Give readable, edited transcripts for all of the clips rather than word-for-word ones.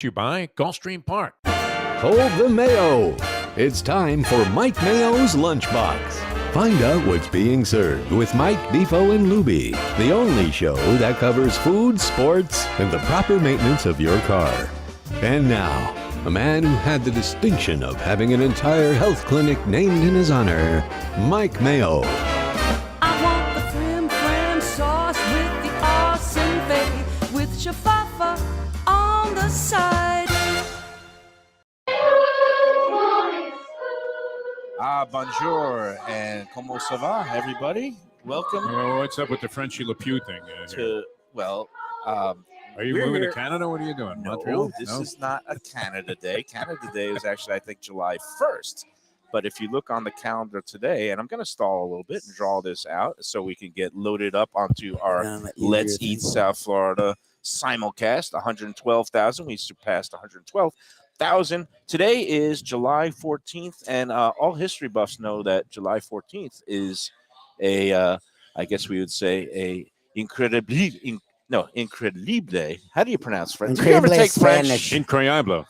You by Gulfstream Park. Hold the Mayo. It's time for Mike Mayo's Lunchbox. Find out what's being served with Mike, Defo and Lubie, the only show that covers food, sports, and the proper maintenance of your car. And now, a man who had the distinction of having an entire health clinic named in his honor, Mike Mayo. I want the frim sauce with the awesome fave with shafafa on the side. Bonjour and comment ça va, everybody? Welcome What's up with the Frenchy Le Pew thing? to, Are you we're moving here- to Canada? What are you doing? no, Montreal? this No? is not a Canada Day. Canada Day is actually, I think, July 1st. But if you look on the calendar today, and I'm going to stall a little bit and draw this out so we can get loaded up onto our Let's Eat South Florida simulcast, 112,000. We surpassed 112,000. Today is July 14th, and all history buffs know that July 14th is I guess we would say, a incredible day. How do you pronounce French? Do you ever Incredible take French? Spanish. Incroyable.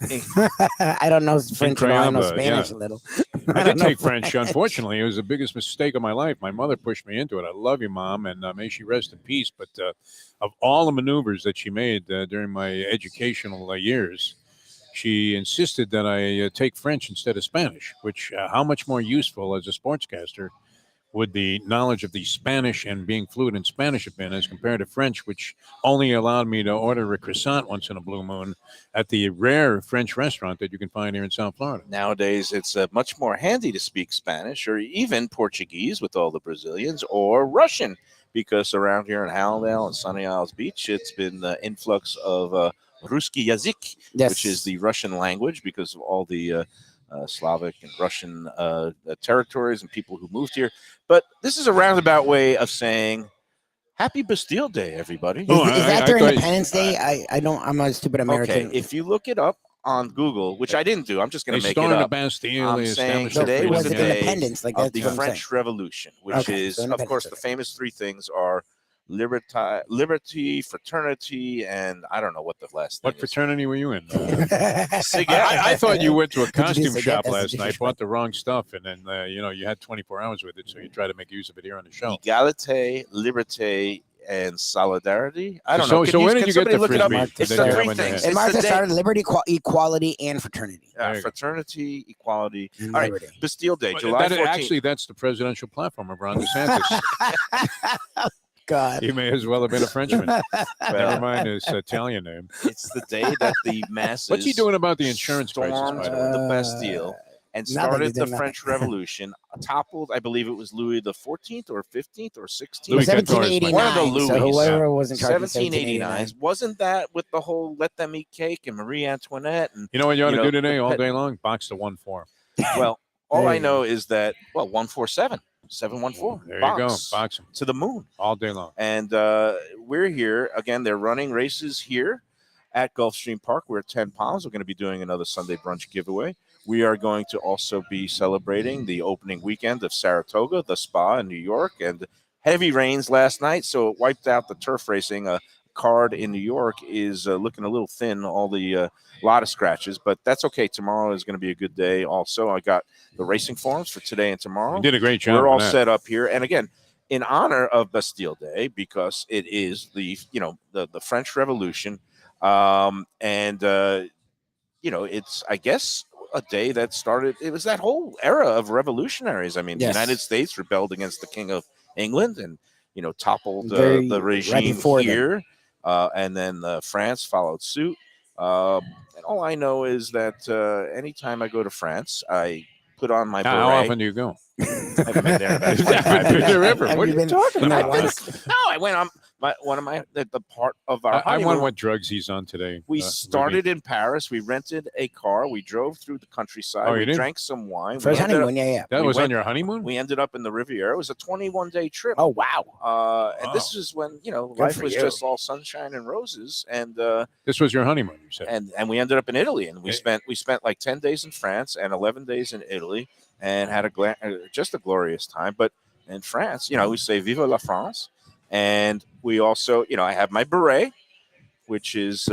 I don't know French at all. I know Incroyable, Spanish yeah. a little. I don't did know take French. Unfortunately, it was the biggest mistake of my life. My mother pushed me into it. I love you, Mom, and may she rest in peace. But of all the maneuvers that she made during my educational years, she insisted that I take French instead of Spanish, which how much more useful as a sportscaster would the knowledge of the Spanish and being fluent in Spanish have been as compared to French, which only allowed me to order a croissant once in a blue moon at the rare French restaurant that you can find here in South Florida. Nowadays, it's much more handy to speak Spanish or even Portuguese with all the Brazilians or Russian, because around here in Hallandale and Sunny Isles Beach, it's been the influx of Ruski Yazik, Yes. which is the Russian language, because of all the Slavic and Russian territories and people who moved here. But this is a roundabout way of saying Happy Bastille Day, everybody. Oh, Is that I their thought- Independence Day? I don't. I'm a stupid American. Okay, if you look it up on Google, which I didn't do, I'm just They going to make it stormed the up. Bastille. I'm They saying established their today freedom was was the it today. day independence? Like of that's the what I'm saying. French Revolution, which Okay, is, so of course, Independence the Day. famous three things are liberty, fraternity, and I don't know what the last thing What fraternity were you in? Sig- I thought you went to a Did you costume say shop that? last That's night, disrespect. bought the wrong stuff, and then you had 24 hours with it, so you try to make use of it here on the show. Egalite, liberté, and solidarity. I don't So- know. so where did can you get somebody the look it up? frisbee It's that the you three have in your things. hand? It's And Martha the day, started liberty, equality, and fraternity. There you go. fraternity, equality. And All right, liberty. Bastille Day, But July that- 14th. actually, that's the presidential platform of Ron DeSantis. God. He may as well have been a Frenchman. Never mind his Italian name. It's the day that the masses What's he doing about the insurance prices, stormed by the way? the Bastille and nothing, started he the did French Revolution, toppled, I believe it was Louis the 14th or 15th or 16th. Louis XIV. 1789. One of the So Louis, whoever was in charge in 1789. 1789. Wasn't that with the whole let them eat cake and Marie Antoinette? And You know what you ought You to know, do today the all pet- day long? Box the 1-4. well, all There I you know is that 147, 714. There you go. Box Box 'em to the moon. all day long. And we're here again. They're running races here at Gulfstream Park. We're at 10 Palms. We're going to be doing another Sunday brunch giveaway. We are going to also be celebrating the opening weekend of Saratoga, the spa in New York, and heavy rains last night, so it wiped out the turf racing. A card in New York is looking a little thin. All the lot of scratches, but that's okay. Tomorrow is going to be a good day. Also, I got the racing forms for today and tomorrow. You did a great job. We're on all that. set up here, and again, in honor of Bastille Day, because it is the French Revolution, it's, I guess, a day that started. It was that whole era of revolutionaries. I mean, Yes. the United States rebelled against the King of England and toppled Very the right regime before them. here, and then France followed suit. And all I know is that anytime I go to France, I put on my How beret. often do you go? I haven't been there in about Have you 25 been years. there ever? Have What you are you been- talking no, about? once. No, I went on the part of our I honeymoon. wonder what drugs he's on today. We Libby. started in Paris. We rented a car. We drove through the countryside. Oh, you we did? drank some wine. First we, ended honeymoon, yeah. That we was on went- your honeymoon? we ended up in the Riviera. It was a 21-day trip. Oh wow. And this is when Good life for was you. just all sunshine and roses. And This was your honeymoon, you said. and we ended up in Italy. And we Hey. spent like 10 days in France and 11 days in Italy, and had just a glorious time. But in France, we say "Vive la France," and we also, I have my beret, which is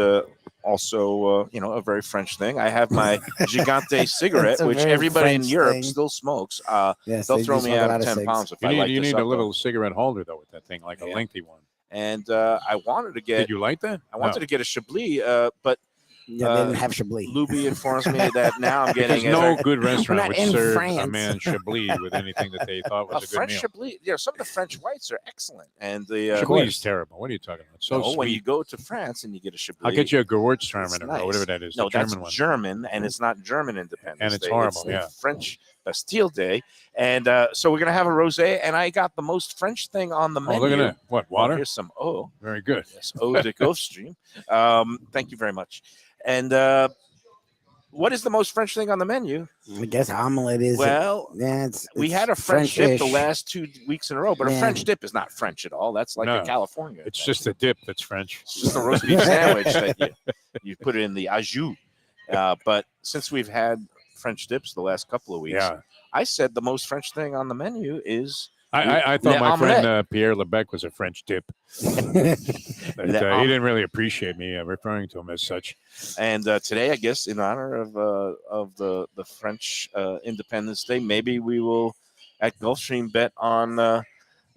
also, a very French thing. I have my Gigante cigarette, That's a which very everybody in French Europe thing. still smokes. Yes, They'll they throw do me smoke a out lot of of 10 cigs. pounds if You I need light you this need up, a though. little cigarette holder though with that thing, like a Yeah. lengthy one. And I wanted to get Did you light that? I wanted to get a Chablis, but Yeah, they didn't have Chablis. Lubie informs me that now I'm Because getting no good restaurant not would in serve a France. man Chablis with anything that they thought was a good French meal. Chablis. Yeah, some of the French whites are excellent, and the Chablis is terrible. What are you talking about? So no, when you sweet. go to France and you get a Chablis, I'll get you a Gewurztraminer it's or nice. whatever that is. No, the that's German one. German, and it's not German Independence And it's Day. horrible, It's yeah. French Bastille Day, and so we're gonna have a rosé. And I got the most French thing on the Oh, menu. look at that. What, Well, water? here's some eau. Very good. Yes, eau de Gulfstream. Thank you very much. And what is the most French thing on the menu? I guess omelet is. Well, yeah, we it's had a French dip the French-ish. last 2 weeks in a row, but a Yeah. French dip is not French at all. That's like No, a California. It's thing. just a dip that's French. It's just a roast beef sandwich that you put it in the au jus. But since we've had French dips the last couple of weeks, Yeah. I said the most French thing on the menu is I thought Le my friend omelette. Pierre Lebec was a French dip. But, he didn't really appreciate me referring to him as such. and today, I guess, in honor of the French Independence Day, maybe we will at Gulfstream bet on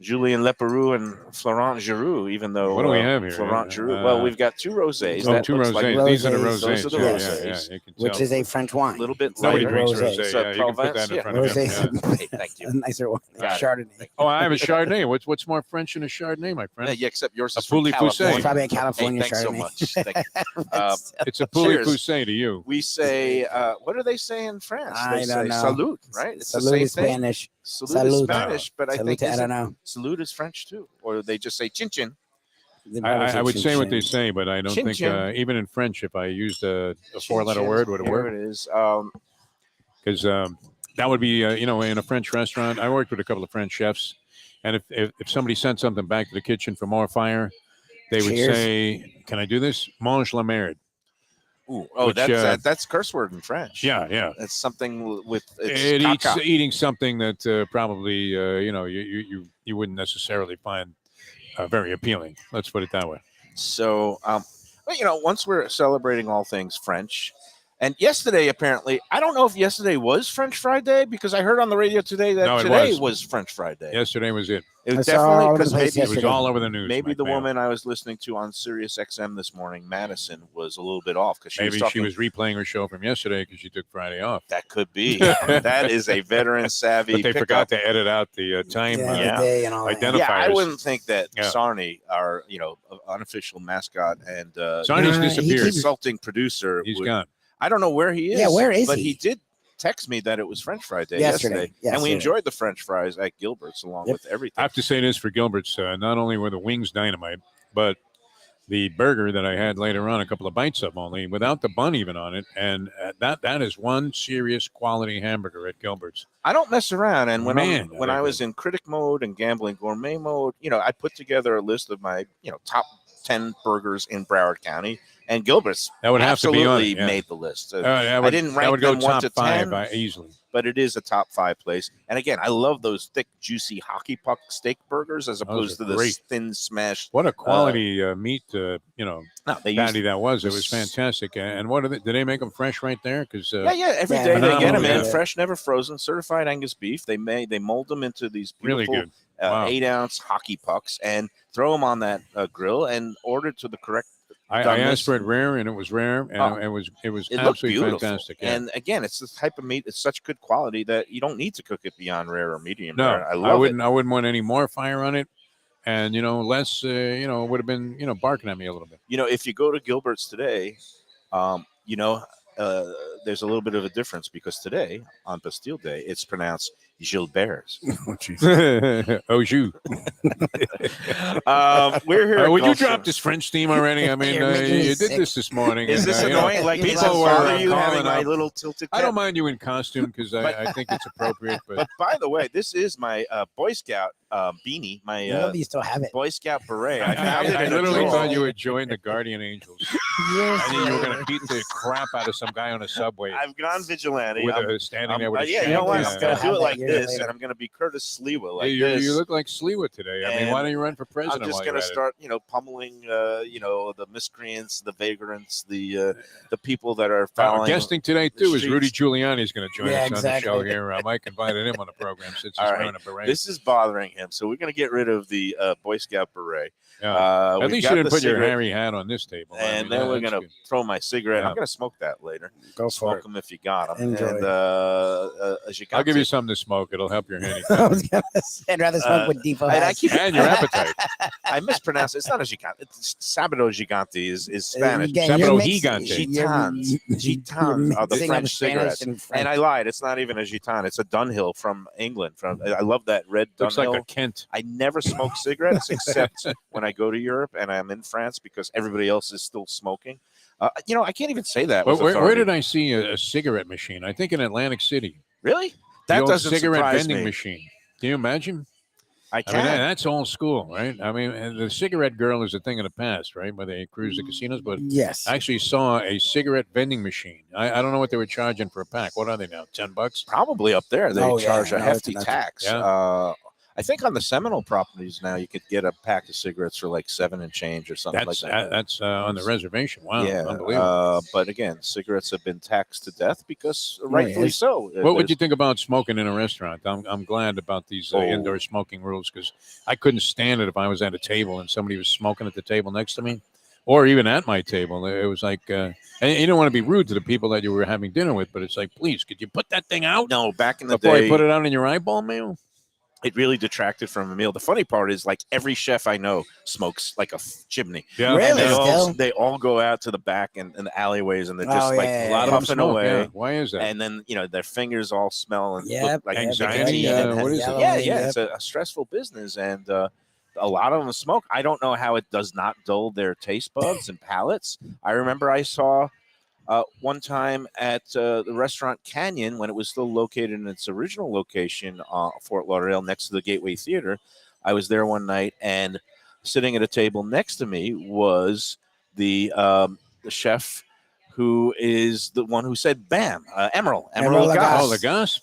Julien Leperoux and Florent Giroux, even though What do we have here? Florent Giroux. Well, we've got 2 rosés. Oh, that 2 looks rosés. like These are the Rosés. rosés. Those are the yeah, rosés. yeah, you can which tell. is a French wine. a little bit Nobody lighter. drinks Rosé. rosé. So Yeah, you can put Provence, that in yeah. front of him. Rosé. Yeah. Hey, thank A you. nicer one. Got it. Chardonnay. Oh, I have a Chardonnay. What's more French than a Chardonnay, my friend? Yeah, except yours A is from Pouilly Poussey. California. It's probably a Hey, California thanks so Chardonnay. much. Thank you. It's a Pouilly Cheers. Poussey to you. We say, what do they say in France? I They don't say know. salute, right? It's the Salute same is thing. Spanish. Salute is Salute. Spanish, but I Salute, think I don't know. salute is French too, or they just say chin chin. They probably I would chin say what they chin. say, but I don't Chin think chin. even in French, if I used a Chin 4-letter chin. word, would it Here work? it is. Because that would be, in a French restaurant. I worked with a couple of French chefs, and if somebody sent something back to the kitchen for more fire, they would Cheers. say, "Can I do this? Mange la merde." Ooh, oh, Which, that's curse word in French. Yeah. It's something with It it's caca. eating something that probably you wouldn't necessarily find very appealing. Let's put it that way. So, once we're celebrating all things French, and yesterday apparently, I don't know if yesterday was French Fry Day because I heard on the radio today that No, it today was. was French Fry Day. Yesterday was it. It was I saw all definitely over the because place maybe It was yesterday. all over the news. maybe Mike the Mayo. woman I was listening to on Sirius XM this morning, Madison, was a little bit off because Maybe was she talking. was replaying her show from yesterday because she took Friday off. That could be. That is a veteran savvy. But they pickup. forgot to edit out the time. Yeah, Yeah. the day and all that. Identify- Yeah, I identifiers. wouldn't think that Yeah. Sarni, our unofficial mascot and Sarni's he disappeared. keeps- consulting producer, He's would- gone. I don't know where he is. Yeah, where is but he? he did text me that it was French Fry Day Yesterday. yesterday, and we Yesterday. enjoyed the French fries at Gilbert's along Yep. with everything. I have to say this for Gilbert's. Not only were the wings dynamite, but the burger that I had later on, a couple of bites of only, without the bun even on it, and that is one serious quality hamburger at Gilbert's. I don't mess around, and when Man, when are I they was in critic mode and gambling gourmet mode, I put together a list of my top 10 burgers in Broward County, and Gilbert's That would have to be on absolutely it. Yeah. made the list. That would, didn't that rank would go them 1 top to 5 10. easily. But it is a top 5 place. And again, I love those thick, juicy hockey puck steak burgers as opposed to are the great. thin smashed. What a quality meat, No, they use patty that was. It was fantastic. And what did they make them fresh right there? Because yeah. Every Yeah, day they get phenomenal, them in yeah. fresh, never frozen, certified Angus beef. They mold them into these really beautiful good. Wow. 8-ounce hockey pucks and throw them on that grill and order to the correct. I done asked this. for it rare, and it was rare, and Oh. it was It looked absolutely beautiful. fantastic. Yeah. And again, it's this type of meat. It's such good quality that you don't need to cook it beyond rare or medium No, rare. I love it. wouldn't. I wouldn't want any more fire on it, and less. Would have been barking at me a little bit. If you go to Gilbert's today, there's a little bit of a difference because today on Bastille Day, it's pronounced Gilbert's. Oh, jeez. Oh, you. We're here. at Would you Gulfstream. drop this French theme already? I mean, You're making me you did sick. this morning. Is and, this you know, annoying? Like, people does that were bother you calling having my up. little tilted I cap? don't mind you in costume because I think it's appropriate. But But by the way, this is my Boy Scout beanie, my I love you still have it. Boy Scout beret. I found it I in a literally drawer. thought you would join the Guardian Angels. Yes, And then you were going to beat the crap out of some guy on a subway. subway. I've gone vigilante. with I'm- a standing there with a yeah, you shank. know what? Yeah. I'm going to Still do it have like that years this, later. and I'm going to be Curtis Sliwa like you, this. you look like Sliwa today. I mean, why And don't you run for president? I'm just while going you're to at it? start, pummeling, the miscreants, the vagrants, the people that are fouling. Guesting today too is streets. Rudy Giuliani is going to join Yeah, us on the show exactly. here. Mike invited him on the program since he's All right. wearing a beret. This is bothering him, so we're going to get rid of the Boy Scout beret. Yeah. At we've least got you didn't the put your cigarette, hairy hat on this table. I and mean, then we're that's going to good. throw my cigarette. Yeah. I'm going to smoke that later. Go for Smoke it. them if you got them. Enjoy. And as you got I'll give you something to smoke. It'll help your I handicap was gonna say, I'd rather smoke with Defo. and I has. keep and your appetite. I mispronounce it. It's not a gigante. It's Sabado Gigante is Spanish. Again, you're Sabado mixing- Gigante. you're- Gitans. you're Gitans are the mixing up French Spanish cigarettes. and French. And I lied. It's not even a Gitan. It's a Dunhill from England. I love that red Looks Dunhill. like a Kent. I never smoke cigarettes except when I go to Europe and I'm in France because everybody else is still smoking. I can't even say that. with Where authority. did I see a cigarette machine? I think in Atlantic City. Really? The That old doesn't cigarette surprise vending me. machine. Can you imagine? I I can. mean, that's old school, right? I mean, and the cigarette girl is a thing of the past, right? Where they cruise the casinos, but Yes. I actually saw a cigarette vending machine. I don't know what they were charging for a pack. What are they now? $10? Probably up there. They Oh, yeah. charge a No, hefty it's tax. Yeah. I think on the Seminole properties now you could get a pack of cigarettes for like $7 and change or something That's like that. that's on the reservation. Wow, yeah, unbelievable. but again, cigarettes have been taxed to death because yeah. rightfully so. What would you think about smoking in a restaurant? I'm glad about these Oh. indoor smoking rules because I couldn't stand it if I was at a table and somebody was smoking at the table next to me, or even at my table. It was like, and you don't want to be rude to the people that you were having dinner with, but it's like, please, could you put that thing out No, back in the before day, I put it out in your eyeball, Mayo? it really detracted from a meal. The funny part is, like, every chef I know smokes like a chimney. Yeah, Really? They all, Still? they all go out to the back and the alleyways, and they're just Oh, like yeah, A lot of them puffing smoke. away. Yeah. Why is that? And then their fingers all smell and Yep, look like anxiety, nicotine. what is it? Yeah. It's a stressful business, and a lot of them smoke. I don't know how it does not dull their taste buds and palates. I remember I saw one time at the restaurant Canyon when it was still located in its original location, Fort Lauderdale, next to the Gateway Theater. I was there one night, and sitting at a table next to me was the chef who is the one who said "Bam," Emerald Emerald Lagasse. Oh, Lagasse?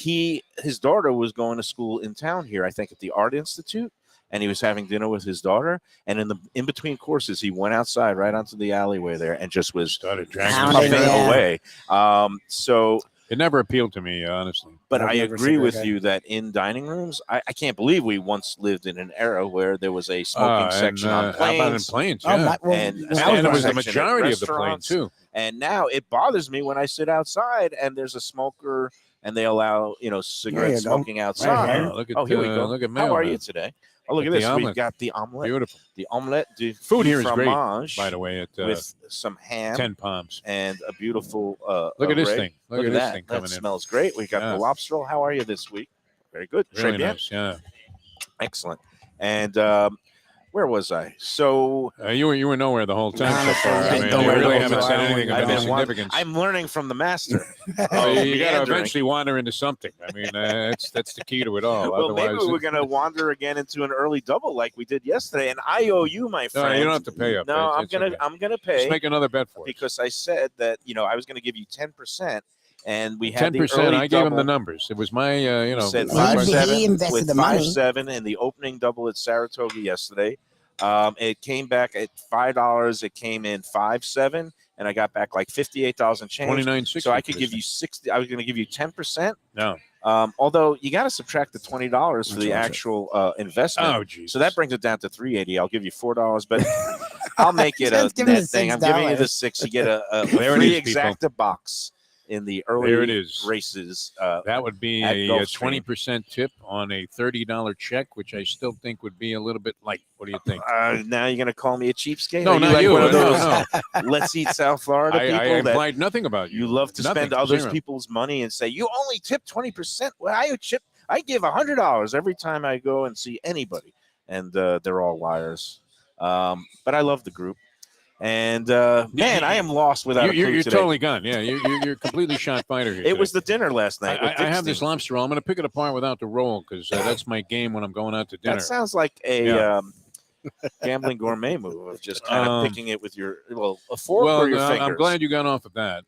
Yeah. His daughter was going to school in town here, I think at the Art Institute, and he was having dinner with his daughter. And in between courses, he went outside right onto the alleyway there and just was Started dragging Pounding himself puffing in. Yeah. away. So, It never appealed to me, honestly. but I've I never agree with cigarette you that in dining rooms, I can't believe we once lived in an era where there was a smoking section on How about in planes. planes? Oh, Yeah. And when I And it was the section at majority of the plane, restaurants. too. And now it bothers me when I sit outside and there's a smoker and they allow cigarette There you go. smoking outside. here. Oh, look at, Oh, here we go. Look at How Mayo are now. you today? Oh, look at Like the this. We've omelet. got the omelet. Beautiful. The omelette de Food here is great, fromage, by the way, at with some ham 10 Palms. and a beautiful. Look at this array. thing. Look at at this that. thing That coming in. smells great. We got Yeah. the lobster roll. How are you this week? Very good. Really Très bien. nice, yeah. Excellent. And where was I? So You were nowhere the whole time so far. I mean, Don't you worry really about haven't it. said anything I've of any been wa- significance. I'm learning from the master. Well, you got to meandering. eventually wander into something. I mean, that's the key to it all. Well, maybe Otherwise, we're going to wander again into an early double like we did yesterday, and I owe you, my no, friend. you don't have to pay up. No, It's okay. I'm gonna Just pay make another bet for us. because I said that I was gonna give you 10%, and we had 10%. the early I gave him the double. numbers. It was my, Said He- my- 5-7 he invested with the money. 5-7 in the opening double at Saratoga yesterday. It came back at $5. It came in 5-7, and I got back like $58 change. 29.60. So I could give you 60. I was going to give you 10%. No. Although you got to subtract the $20 for the That's actual investment. Oh, geez. So that brings it down to $3.80. I'll give you $4, but I'll make it a Just give me net the thing. I'm giving you the $6. $6. You get a There it free is, people. exacta box in the early There it is. races. That would be at a Gulfstream. 20% tip on a $30 check, which I still think would be a little bit light. What do you think? Now you're going to call me a cheapskate? No, Are not like you. one of No, those no. Let's eat South Florida I people that implied nothing about you. you love to Nothing. spend other Zero. people's money and say you only tip 20%. Well, I give $100 every time I go and see anybody, and they're all liars. But I love the group, and man, I am lost without a clue You're today. totally gone. Yeah, you're completely shot fighter here. It was today. the dinner last night. with I have Dick's this team. lobster roll. I'm going to pick it apart without the roll because that's my game when I'm going out to dinner. That sounds like a Yeah. gambling gourmet move of just kind of picking it with a fork Well, or your fingers. I'm glad you got off of that.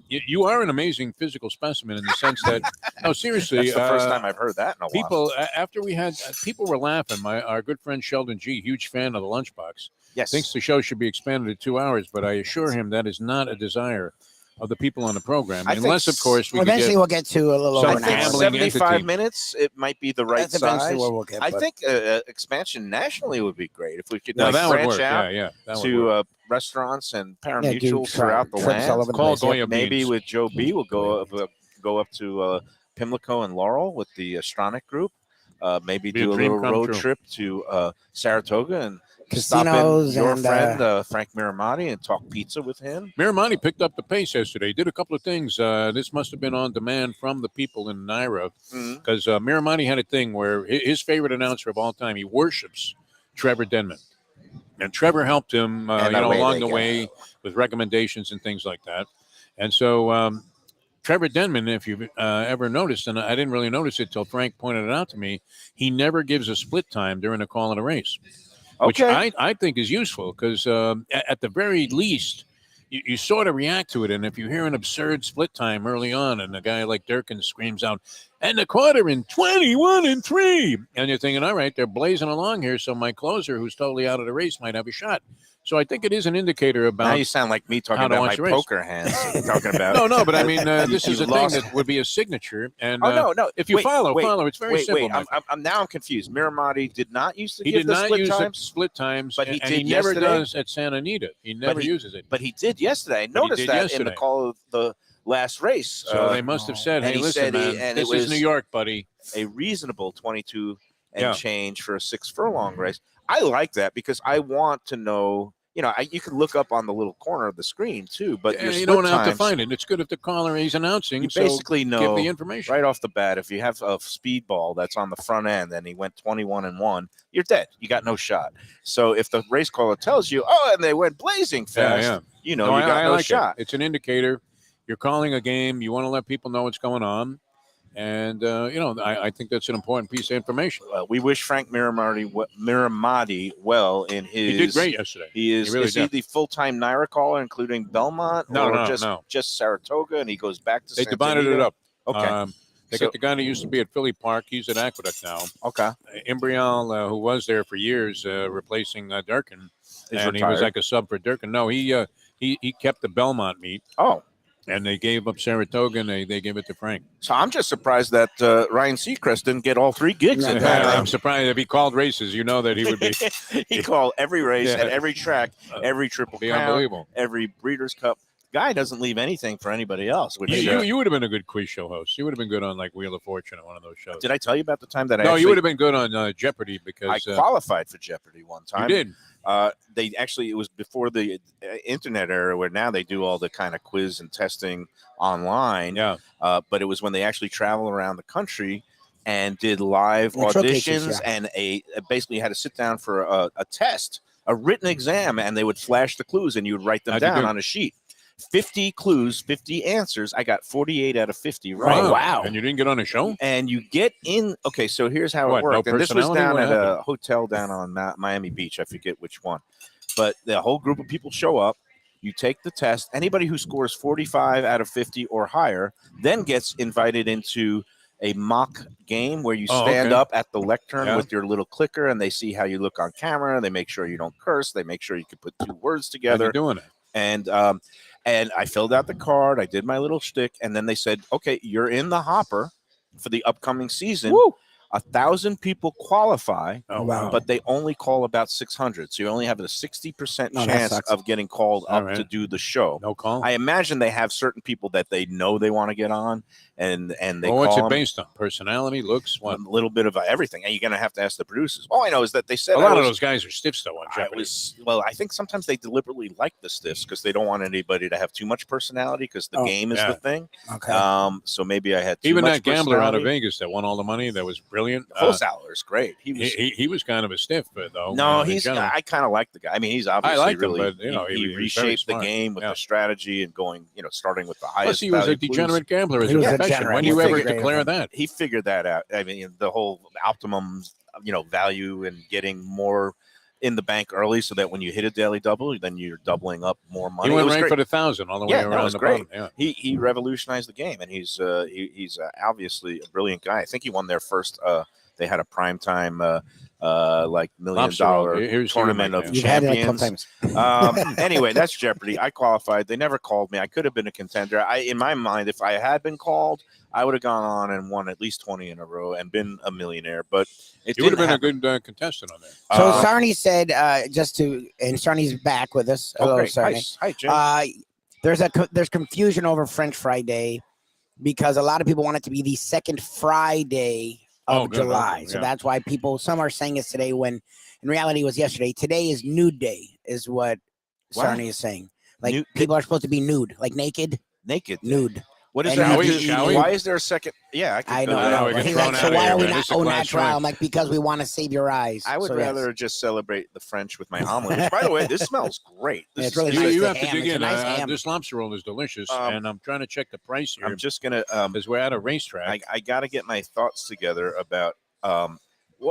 You are an amazing physical specimen in the sense that, no, seriously, That's the first time I've heard that in a while. people after we had people were laughing. Our good friend Sheldon G, huge fan of the Lunchbox, Yes. thinks the show should be expanded to 2 hours, but I assure him that is not a desire of the people on the program, I think unless, of course, we could Eventually, get we'll get to a little some over an hour. gambling 75 entity. minutes, it might be the right That's eventually size. where we'll get. I but- think expansion nationally would be great if we could No, that would branch work. out Yeah, that would work. to restaurants and Yeah, parimutuels throughout the trips all land. over the Call place. Yep. Goya Maybe Beans. with Joe B, we'll go up to Pimlico and Laurel with the Astronic group. Maybe Be a do a dream little come road true. trip to Saratoga and stop in Casinos your and, friend Frank Miramati and talk pizza with him. Miramati picked up the pace yesterday. He did a couple of things. This must have been on demand from the people in Naira, because Miramati had a thing where his favorite announcer of all time, he worships Trevor Denman. And Trevor helped him along the way with recommendations and things like that. And so Trevor Denman, if you've ever noticed, and I didn't really notice it till Frank pointed it out to me, he never gives a split time during a call in a race. Which I think is useful because at the very least, you sort of react to it. And if you hear an absurd split time early on and a guy like Durkin screams out, and the quarter in 21 and 3, and you're thinking, all right, they're blazing along here, so my closer, who's totally out of the race, might have a shot. So I think it is an indicator about. Now you sound like me talking how to about watch my the race. poker hands. Talking about No, but I mean, this is you a thing lost. that would be a signature. And no. if you Wait, follow, wait, it's very wait, simple. Wait, I'm confused. Miramati did not used to He give did the not split use the times, split times, but he and did he never yesterday. does at Santa Anita. He never uses it. but he did yesterday. I But he noticed did that in yesterday. the call of the last race. So they must have said, and "Hey, he listen, said man, and this it is was New York, buddy." a reasonable 22 and Yeah. change for a 6 furlong race. I like that because I want to know. You can look up on the little corner of the screen too, but your You split don't have to times, find it. It's good if the caller he's announcing. you so basically know give the information. right off the bat. If you have a speedball that's on the front end and he went 21 and 1, you're dead. You got no shot. So if the race caller tells you, and they went blazing fast, Yeah. you No, got I no like shot. It's an indicator. You're calling a game. You want to let people know what's going on. And, I think that's an important piece of information. We wish Frank Miramati well in his. He did great yesterday. He is. He really is he did. the full-time Naira caller, including Belmont, No, or no. just Saratoga, and he goes back to. They Santa divided it Anita? up. Okay. They So- got the guy who used to be at Philly Park. He's at Aqueduct now. Okay. Imbrial, who was there for years, replacing Durkin, He's and he was retired. like a sub for Durkin. No, he kept the Belmont meet, Oh, and they gave up Saratoga, and they gave it to Frank. so I'm just surprised that Ryan Seacrest didn't get all 3 gigs in Yeah, that. I'm surprised if he called races. You know that he would be He called every race Yeah. at every track, every Triple be Crown, unbelievable. every Breeders' Cup. Guy doesn't leave anything for anybody else. Which You would have been a good quiz show host. You would have been good on like Wheel of Fortune or one of those shows. did I tell you about the time that I No, actually, you would have been good on Jeopardy I because qualified for Jeopardy one you time. did. It was before the internet era where now they do all the kind of quiz and testing online. Yeah. But it was when they actually travel around the country and did live The trial auditions cases, and basically had to sit down for a test, a written exam, and they would flash the clues and you would write them How'd you down do? on a sheet. 50 clues, 50 answers. I got 48 out of 50 right. Wow. And you didn't get on a show? And you get in. Okay, so here's how What, it no worked. And this was personality? down What at happened? a hotel down on Miami Beach. I forget which one. But the whole group of people show up. You take the test. Anybody who scores 45 out of 50 or higher then gets invited into a mock game where you stand okay. up at the lectern Yeah. with your little clicker and they see how you look on camera. They make sure you don't curse. They make sure you can put 2 words How you together. doing it? And I filled out the card. I did my little shtick, and then they said, "Okay, you're in the hopper for the upcoming season. Woo. 1,000 people qualify, Oh, Wow. but they only call about 600. So you only have a 60% Oh, that chance sucks. of getting called All up right. to do the show. No call? I imagine they have certain people that they know they want to get on, and they Well, what's call it them based on? Personality, looks, what? a little bit of everything. And you're going to have to ask the producers. All I know is that they said A I lot of was- those guys are stiffs, though, on Jeopardy. I think sometimes they deliberately like the stiffs because they don't want anybody to have too much personality because the Oh, game is yeah. the thing. Okay. So maybe I had too Even much that gambler out of personality. Vegas that won all the money, that was brilliant. Hosauer is great. He was. He was kind of a stiff, though. No, in he's. general. I kind of like the guy. I mean, he's obviously liked him, really. but, you know, he he was very reshaped the smart. game with Yeah. the strategy and going. Starting with the highest. Plus, he was a value clues. degenerate gambler as He a was a profession. degenerate. When do you He ever figured it declare out. that? He figured that out. I mean, the whole optimum, value and getting more in the bank early so that when you hit a daily double, then you're doubling up more money. He went It was right great. for the 1,000 all the way Yeah, that around was the great. bottom. Yeah. He revolutionized the game, and he's obviously a brilliant guy. I think he won their first. They had a primetime like $1 million Lobster roll. Here's tournament Mike, of man. You've had it like 12 champions. times. Anyway, that's Jeopardy. I qualified. They never called me. I could have been a contender. In my mind, if I had been called, I would have gone on and won at least 20 in a row and been a millionaire. But it You would have didn't been happen. a good contestant on there. So Sarni said, and Sarni's back with us. Hello, Okay. Sarni. Hi, Jim. There's confusion over French Fry Day because a lot of people want it to be the second Friday of good. July. Okay, So yeah. that's why some are saying it's today when in reality it was yesterday. Today is nude day, is what Wow. Sarni is saying. Like Nude- people are supposed to be nude, like naked, Naked. nude. What is And that? shall we? Why is there a second? Yeah, I could know. go I know, that we way. get He's thrown like, out so of why here, are we man. not This is a au class natural? choice. I'm like, because we want to save your eyes. I would So, yes. rather just celebrate the French with my omelet. Which, by the way, this smells great. Yeah, This it's really is- You, nice. you The have to ham. dig It's a in. nice ham. This lobster roll is delicious, and I'm trying to check the price here I'm just gonna. because we're at a racetrack. I got to get my thoughts together about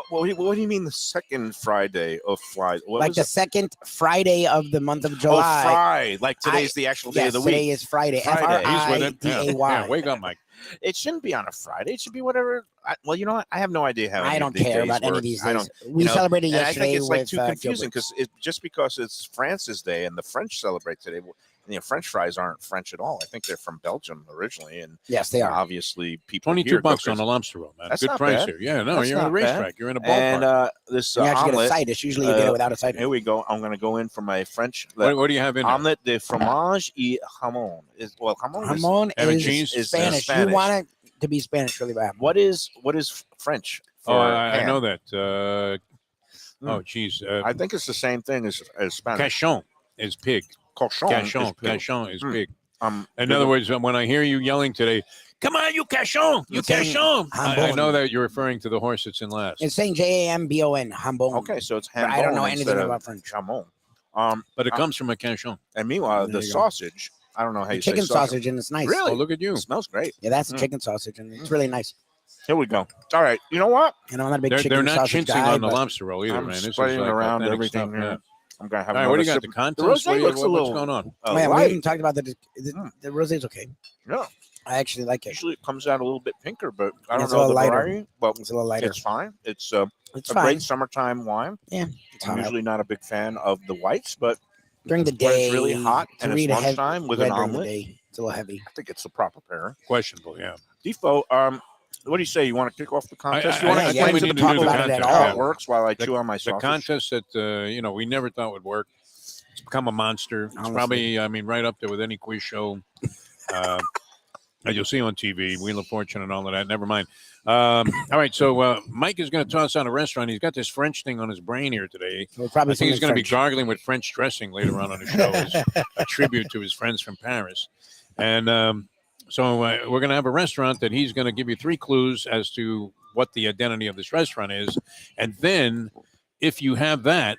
what do you mean the second Friday of Friday? What Like was the it? second Friday of the month of Oh, July. Friday. Like today's the actual day Yes, of the today week. is Friday. Friday. He's with it. Yeah. Friday. Yeah, wake up, Mike. It shouldn't be on a Friday. It should be whatever. Well, you know what? I have no idea how. I any don't of these care days about any work. of these I days. don't. We you know, celebrated And I yesterday think it's like with too confusing Gilbert's. because just because it's France's Day and the French celebrate today, French fries aren't French at all. I think they're from Belgium originally, and Yes, they are. obviously people $22 here go bucks on crazy. a lobster roll, man. That's Good not price bad. here. Yeah, no, That's you're in a not bad. racetrack. You're in a ballpark. And this You actually get a omelet. side dish. Usually you get it without a side dish. Here we go. I'm going to go in for my French what do you have in there? omelet de fromage et jamon. Jamon is Jamon Ham and is cheese is Spanish. Spanish. You want it to be Spanish, really bad. what is French for Oh, I ham? know that. Oh, geez. I think it's the same thing as Spanish. Cachon is pig. Cochon. Cachon. is pig. Cachon is Mm. pig. Um, In other words, when I hear you yelling today, come on, you Cachon, you It's saying Cachon. I jambon. know that you're referring to the horse that's in last. It's saying Jambon, Jambon. okay, so it's But ham. I don't know anything about French. Jamon. But it comes from a Cachon. And meanwhile, There the you go. sausage. I don't know how The you chicken say sausage, and it's nice. Really? Oh, look at you. It smells great. Yeah, that's a Mm. chicken sausage, and it's really nice. Here we go. All right. You know what? And I'm not a big They're chicken not sausage chincing guy, on the but lobster roll either, I'm man. This is spraying like around authentic everything stuff, here. yeah. I'm gonna have All right, what do you another got? The sip. contest? The rosé looks a What's little going on? Oh, yeah, we light. haven't talked about the rosé's okay. Yeah. I actually like it. Usually it comes out a little bit pinker, but I don't It's a know little the lighter. variety. Well, It's a little lighter. it's fine. It's It's a fine. great summertime wine. It's I'm hot out. usually not a big fan of the whites, but During the when day, it's really hot to and it's read a heavy lunchtime with red an during the omelet, day, it's a little heavy. I think it's the proper pairing. Questionable, yeah. Defo, what do you say? You want to kick off the contest? I- you want I to think explain we to need the to do people the about it at contest, how all. it works while I The- chew on my The sausage? contest that we never thought would work. It's become a monster. It's Honestly. probably, right up there with any quiz show that you'll see on TV, Wheel of Fortune and all of that. Never mind. All right, so Mike is going to toss out a restaurant. He's got this French thing on his brain here today. Well, probably I think he's going to be French. gargling with French dressing later on the show as a tribute to his friends from Paris. And so we're going to have a restaurant that he's going to give you 3 clues as to what the identity of this restaurant is. And then if you have that,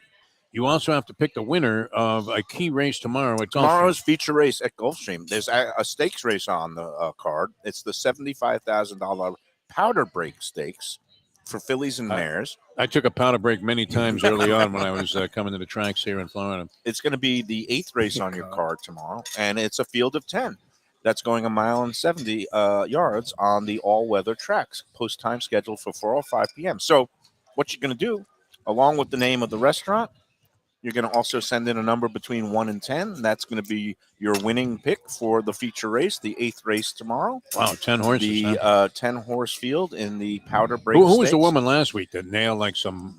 you also have to pick the winner of a key race tomorrow at Gulfstream. Tomorrow's feature race at Gulfstream. There's a stakes race on the card. It's the $75,000 powder break stakes for fillies and mares. I took a powder break many times early on when I was coming to the tracks here in Florida. It's going to be the 8th race on your card tomorrow, and it's a field of 10. That's going 1.70 yards on the all-weather tracks. Post time scheduled for 4:05 p.m. So what you're going to do, along with the name of the restaurant, you're going to also send in a number between 1 and 10. And that's going to be your winning pick for the feature race, the 8th race tomorrow. Wow, 10 horses. The huh? 10-horse field in the powder break Who was the stakes. woman last week that nailed like some?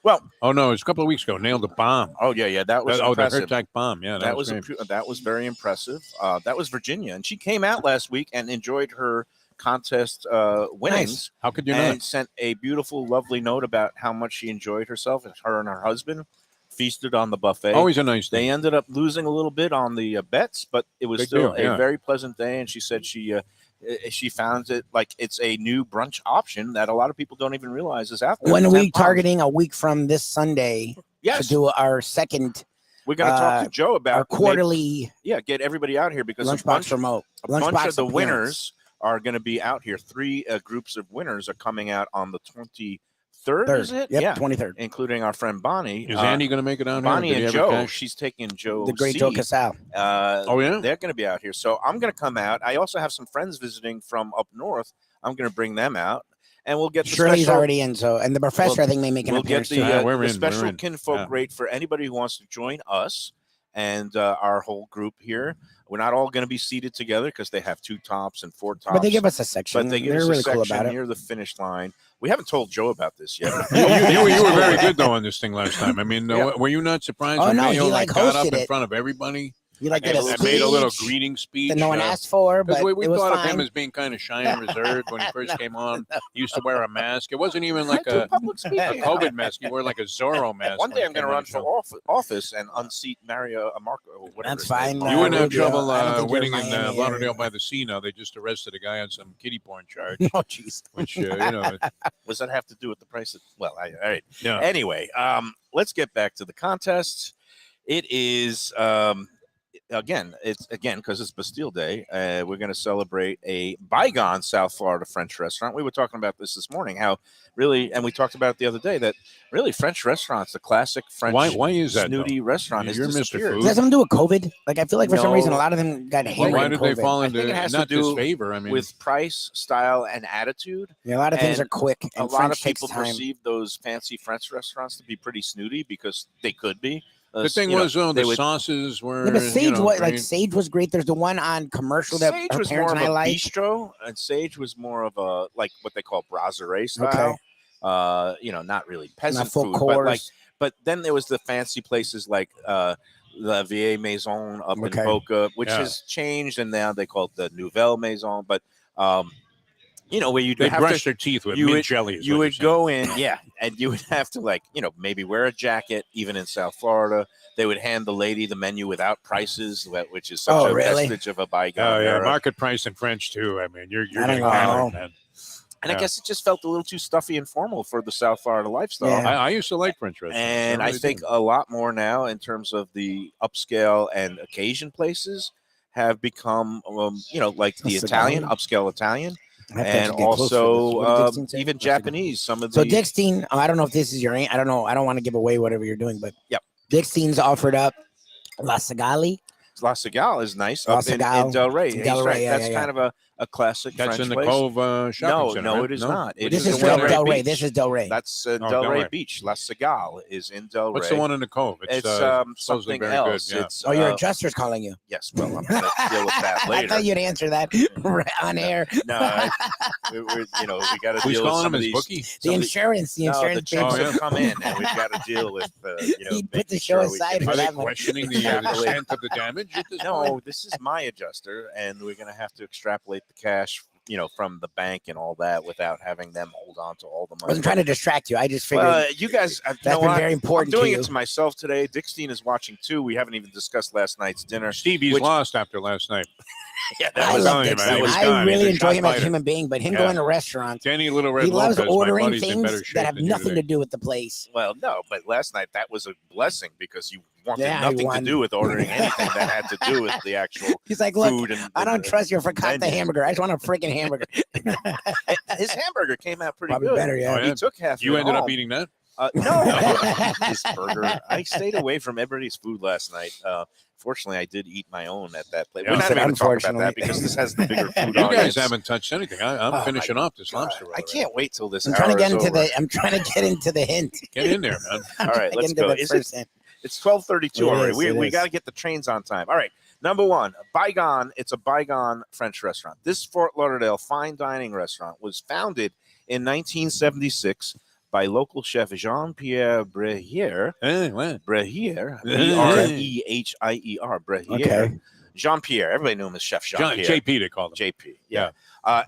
Well, oh no, it was a couple of weeks ago. Nailed a bomb. oh yeah, that was The impressive. Hertag bomb. Yeah, that was great. that was very impressive. That was Virginia, and she came out last week and enjoyed her contest winnings. How could you and not? sent a beautiful, lovely note about how much she enjoyed herself. And her and her husband feasted on the buffet. Always a nice They thing. ended up losing a little bit on the bets, but it was Big still deal, yeah. a very pleasant day. And she said she found it like it's a new brunch option that a lot of people don't even realize is out there. When are 10 we pounds. targeting a week from this Sunday Yes, to do our second, we're going to talk to Joe about our quarterly get everybody out here because lunchbox remote? a bunch Lunchbox of the appearance. winners are going to be out here. 3 groups of winners are coming out on the 23rd, Third. is it? Yep, Yeah, 23rd. including our friend Bonnie. Is Andy going to make it down Bonnie here? Did and he have a Joe. cash? She's taking Joe. The great C. Joe Casal. Oh, yeah? They're going to be out here. So I'm going to come out. I also have some friends visiting from up north. I'm going to bring them out, and we'll get the Shirley's special. already in, so and the professor I think may make an We'll get appearance the, too. we're the in, special we're in. kinfolk Yeah. rate for anybody who wants to join us and our whole group here. We're not all going to be seated together because they have 2 tops and 4 tops. But they give us a section. But they give They're us a really section cool about it. near the finish line. We haven't told Joe about this yet. You were very good though on this thing last time. I mean, Yeah. Were you not surprised Oh, when no, Mayo he, like, got up hosted in it. front of everybody You like and, did a and made a little speech greeting speech? that no one asked for, but we it was thought fine. of him as being kind of shy and reserved when he first came on. He used to wear a mask. It wasn't even like a public speaking. COVID mask. He wore like a Zorro mask. One day when I'm he going to came on run the for show. office and unseat Mario Marco. Or whatever That's his name fine. is. You wouldn't have Rubio, trouble I don't think you're winning in Miami Lauderdale area. by the Sea now. They just arrested a guy on some kiddie porn charge, Oh, jeez. which, you know, What does that have to do with the price? All right. yeah. Anyway, let's get back to the contest. It is because it's Bastille Day. We're going to celebrate a bygone South Florida French restaurant. We were talking about this morning. How really, and we talked about it the other day, that really French restaurants, the classic French Why is that, snooty restaurant, is You're Mr. disappeared. Food. Does that have something to do with COVID? Like, I feel like for some No. reason a lot of them got Well, hammered why in did COVID. they fall I think into it has to not do disfavor? I mean, with price, style, and attitude. Yeah, a lot of things and are quick, and A lot French of people takes time. perceive those fancy French restaurants to be pretty snooty because they could be. the thing You know, was, though, they the would- sauces were. Yeah, but Sage, you know, like great. Sage was great. There's the one on commercial that Sage her was parents more of and I a like. bistro, and Sage was more of a like what they call brasserie style. Okay. Not really peasant Not full food, course. but then there was the fancy places like La Vieille Maison up in Okay. Boca, which Yeah. has changed, and now they call it the Nouvelle Maison. But where you They have brushed to. their teeth with you mint would- jelly. is You what would you're go in, and you would have to maybe wear a jacket. Even in South Florida, they would hand the lady the menu without prices, which is such Oh, a really? vestige of a saying. bygone Oh yeah, era. market price in French too. I mean, you're I don't getting know. hammered, man. And I Yeah. guess it just felt a little too stuffy and formal for the South Florida lifestyle. Yeah. I used to like French restaurants, And I really think did. a lot more now in terms of the upscale and occasion places have become, like the That's Italian, the upscale Italian, I have to and actually get close to this. What did also Dixon say? even That's a good- Japanese. Some of the So Dixteen, I don't know if this is your. I don't know. I don't want to give away whatever you're doing, but Yep. Dixteen's offered up La Sagali. La Sagal is nice La up in Sagal. Del Rey. Del He's Rey, right. yeah, That's yeah, kind of a classic That's French in the place. Cove shopping center. No, right? it is not. It This is is in straight up Del Del Rey. Beach. This is Del Rey. That's Oh, Del Del Rey Rey. Beach. La Sagal is in Del Rey. What's the one in the Cove? It's supposedly something very else. Good, yeah. It's Oh, your adjuster's calling you. yes. Well, I'm going to deal with that I later. thought you'd answer that on air. No, we got to Who's deal with calling some him of his these. bookie? The some of the- insurance. The No, the insurance. checks Oh, yeah. have come in, and we've got to deal with. He put the making show sure we aside can- for Are they that one. questioning the extent of the damage at this point? No, this is my adjuster, and we're going to have to extrapolate the cash, from the bank and all that without having them hold on to all the I money. wasn't trying to distract you. I just figured You guys, you that's know been what? very I'm important to doing you. it to myself today. Dickstein is watching too. We haven't even discussed last night's dinner. Stevie's Which- lost after last night. Yeah, I was love telling you, man, Dixon. he was I gone. He's really a enjoy shot him as a fighter. human being, but him Yeah. going to restaurants, Danny Little Red he loves Lopez, my ordering buddy's in better things shape that have than you nothing today. to do with the place. Well, no, but last night that was a blessing because you wanted Yeah, I nothing to won. do with ordering anything that had to do with the actual He's like, look, food. And I don't trust your forgot the menu. hamburger. I just want a freaking hamburger. His hamburger came out pretty Probably good. better, yeah. Oh, yeah? He took half. You of it ended up home. eating that? No, this burger. I stayed away from everybody's food last night. Fortunately, I did eat my own at that place. Yeah. We're not even going to talk about that Unfortunately. because this has the bigger food You audience. guys haven't touched anything. I'm Oh, finishing my off this God. lobster roll. I can't wait till this. I'm trying to hour get is into over. I'm trying to get into the hint. Get in there, man. All right, let's go. Is it? It's 12:32 It already. is, We it got to is. get the trains on time. All right. Number one, Bygone. It's a bygone French restaurant. This Fort Lauderdale fine dining restaurant was founded in 1976 by local chef Jean-Pierre Brehier. Hey, what? Brehier. Brehier. Brehier. Okay. Jean-Pierre. Everybody knew him as Chef John, Jean-Pierre. JP, they called him. JP. Yeah.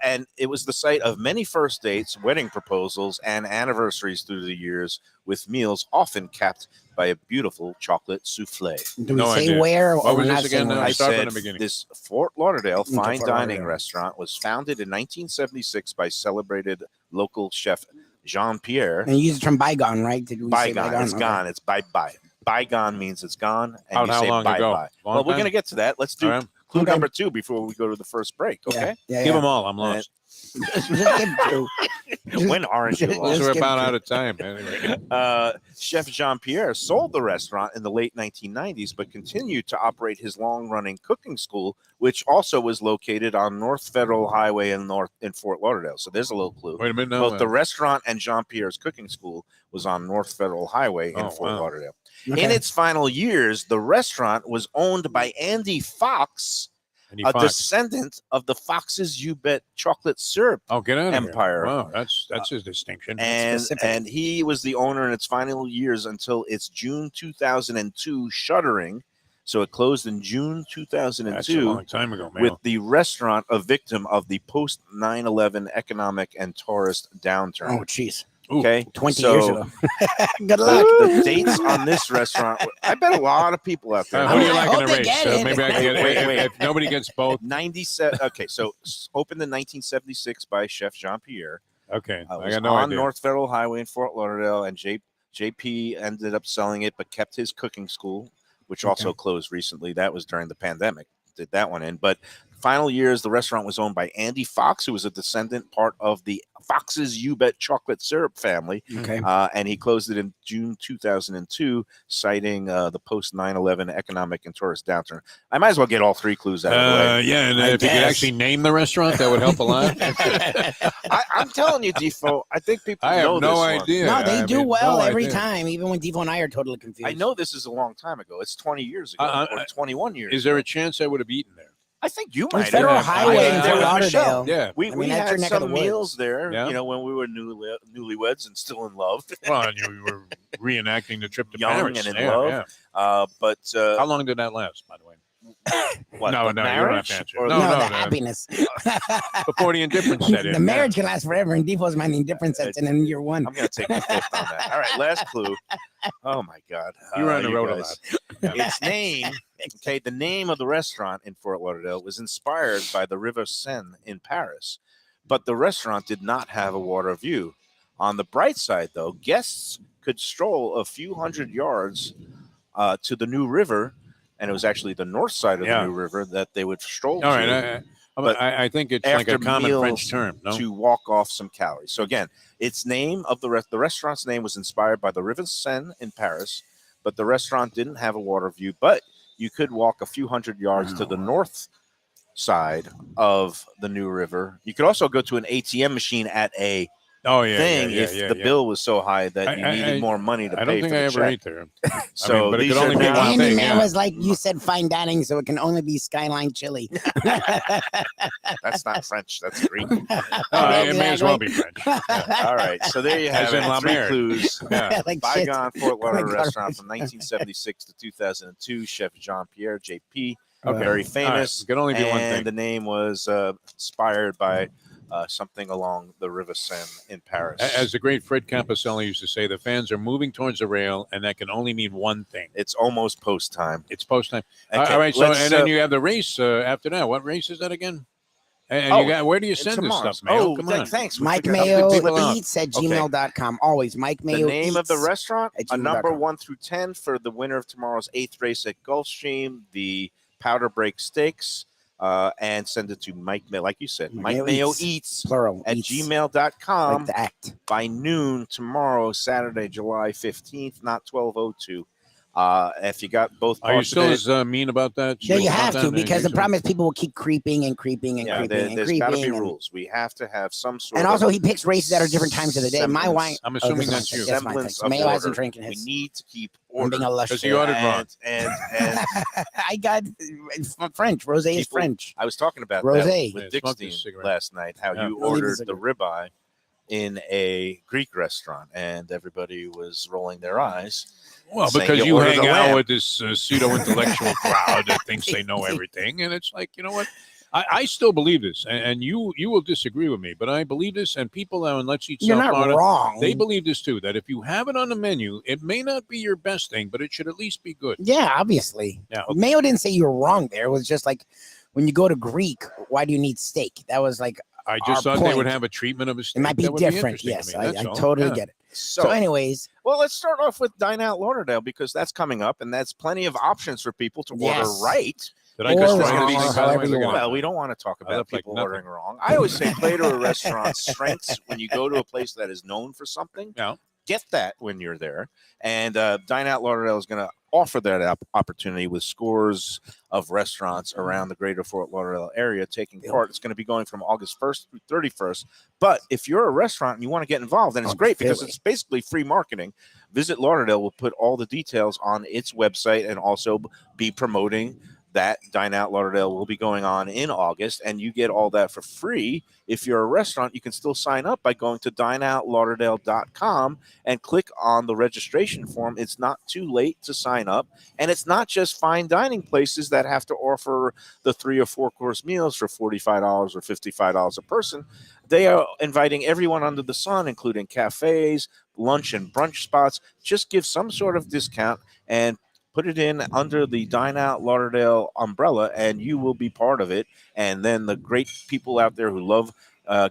And it was the site of many first dates, wedding proposals, and anniversaries through the years, with meals often capped by a beautiful chocolate souffle. Do we No say idea. where? What Or we're was this not again saying now? where? I Start from said the beginning. this Fort Lauderdale Okay, fine Fort dining Lauderdale. restaurant was founded in 1976 by celebrated local chef Jean-Pierre. And you use it from bygone, right? Did we say Bygone. It's Okay. gone. It's bye-bye. Bygone means it's gone, and How you say long bye-bye. ago? Long Well, we're time? going to get to that. Let's do All right. clue Okay. number 2 before we go to the first break, okay? Yeah, Give them all. I'm lost. Just give 2. When aren't you? Just Well, we're give about two. out of time. Anyway. Chef Jean-Pierre sold the restaurant in the late 1990s, but continued to operate his long-running cooking school, which also was located on North Federal Highway in Fort Lauderdale. So there's a little clue. Wait a minute. No, Both the restaurant and Jean-Pierre's cooking school was on North Federal Highway in Fort Lauderdale. Okay. In its final years, the restaurant was owned by Andy Fox, a descendant of the Fox's You Bet chocolate syrup get out of empire. Here. Wow, that's his distinction. And he was the owner in its final years until its June 2002 shuttering. So it closed in June 2002. That's a long time ago, man. With the restaurant a victim of the post 9/11 economic and tourist downturn. Oh, jeez. Okay, 20 years ago. Good luck. The dates on this restaurant, I bet a lot of people out there. What do you like in hope a they race? get it. Maybe I can get Wait. If nobody gets both. 97. Okay, so opened in 1976 by Chef Jean-Pierre. Okay, I Was got no on idea. North Federal Highway in Fort Lauderdale, and JP ended up selling it, but kept his cooking school, which also closed recently. That was during the pandemic. Did that one in, but final years, the restaurant was owned by Andy Fox, who was a descendant part of the Fox's You Bet chocolate syrup family. Okay. And he closed it in June 2002, citing the post 9/11 economic and tourist downturn. I might as well get all 3 clues out of the way. Yeah, and I if you could guess. actually name the restaurant, that would help a lot. I'm telling you, Defo, I think people I know have no this one. idea. No, they I do mean, well no every idea. time, even when Devo and I are totally confused. I know this is a long time ago. It's 20 years ago or 21 years. Is there ago. a chance I would have eaten there? I think you On might. Federal have. Highway I in ate there Fort with Michelle. Lauderdale. Yeah. We, I mean, we that's your had neck of some the woods. meals there, Yeah. you know, when we were newlyweds and still in love. Well, and you were reenacting the trip to Young Paris. and in Yeah, love. yeah. But How long did that last, by the way? what, No, the no, you don't have marriage to answer. or No, No, no, the no. happiness. Before the indifference set in. The marriage can last forever, and Defo's minding different sets in year 1. I'm going to take the fifth on that. All right, last clue. Oh, my God. You were on the road a guys. lot. Its name, okay, the name of the restaurant in Fort Lauderdale was inspired by the River Seine in Paris, but the restaurant did not have a water view. On the bright side, though, guests could stroll a few hundred yards to the new river, and it was actually the north side of the new river that they would stroll All to. right. But I think it's like a after common meals French term. No? to walk off some calories. So again, its name of the restaurant's name was inspired by the River Seine in Paris, but the restaurant didn't have a water view. But you could walk a few hundred yards to the north side of the new river. You could also go to an ATM machine at a thing if the bill was so high that you needed more money to pay. I don't think for I the ever check. ate there. So but it these could are only be now- one thing. Handyman Yeah. was like, you said fine dining, so it can only be Skyline Chili. That's not French. That's Greek. It may as well be French. Yeah. All right. So there you have As in it. La 3 Mer. clues. Yeah. Like shit. Bygone Fort Lauderdale Like restaurant from 1976 to 2002. Chef Jean-Pierre, JP, Okay. very All right. famous. It could only be one And thing. the name was inspired by something along the River Seine in Paris. As the great Fred Camposelli used to say, the fans are moving towards the rail, and that can only mean one thing. It's almost post time. It's post time. Okay, All right. So, let's, and then you have the race after that. What race is that again? And you got where do you send this tomorrow's. stuff, man? Oh, Come on. thanks. We Mike forgot to Mayo put people out. Eats at Okay. gmail.com. Always Mike The Mayo name of the restaurant, at a number gmail.com. 1 through 10 for the winner of tomorrow's 8th race at Gulfstream, the Powder Break Steaks, and send it to Mike Mayo, like you said, Mike Mayo Eats plural at eats, gmail.com like the act. by noon tomorrow, Saturday, July 15th, not 12:02. If you got both Are you parts still of it, as mean about that? Yeah, you Strict have about to that? because the You problem is people will keep creeping and creeping and creeping and there's creeping. got to be and- rules. We have to have some sort And of also, he picks races that are different times of the day. My semblance- wine. I'm assuming this is that's my you. thing. That's my semblance thing. of Mayo hasn't order. drinking We his. need to keep I'm being order. a lush. Because you ordered wrong. And I got French. Rosé is People- French. I was talking about Rosé. that with Yeah, Dick's smoke team this cigarette. last night, how Yeah. you I'll leave the ordered the ribeye in a Greek restaurant, and everybody was rolling their eyes. Well, saying because you you ordered hang the out lamb. with this pseudo-intellectual crowd that thinks they know everything, and it's like, you know what? I still believe this, and you will disagree with me, but I believe this, and people out in Let's Eat You're South not Florida, wrong. they believe this too, that if you have it on the menu, it may not be your best thing, but it should at least be good. Yeah, obviously. Yeah. Mayo didn't say you were wrong there. It was just like when you go to Greek, why do you need steak? That was like, I just Our thought they would point. have a treatment of a steak. it might be that would different. interesting to Yes, me, I that's all. totally Yeah. get it. So, So, anyways, well, let's start off with Dine Out Lauderdale because that's coming up, and that's plenty of options for people to order Yes. right. Did I Or just There's write gonna be anything, by the however way? you Look at want. that. Well, we don't want to talk I about look like people nothing. ordering wrong. I always say play to a restaurant's strengths. When you go to a place that is known for something, Yeah. get that when you're there. And Dine Out Lauderdale is going to offer that opportunity with scores of restaurants around the greater Fort Lauderdale area taking part. It's going to be going from August 1st through 31st. But if you're a restaurant and you want to get involved, then it's great because it's basically free marketing. Visit Lauderdale will put all the details on its website and also be promoting that Dine Out Lauderdale will be going on in August, and you get all that for free. If you're a restaurant, you can still sign up by going to dineoutlauderdale.com and click on the registration form. It's not too late to sign up, and it's not just fine dining places that have to offer the 3 or 4 course meals for $45 or $55 a person. They are inviting everyone under the sun, including cafes, lunch and brunch spots. Just give some sort of discount and put it in under the Dine Out Lauderdale umbrella, and you will be part of it. And then the great people out there who love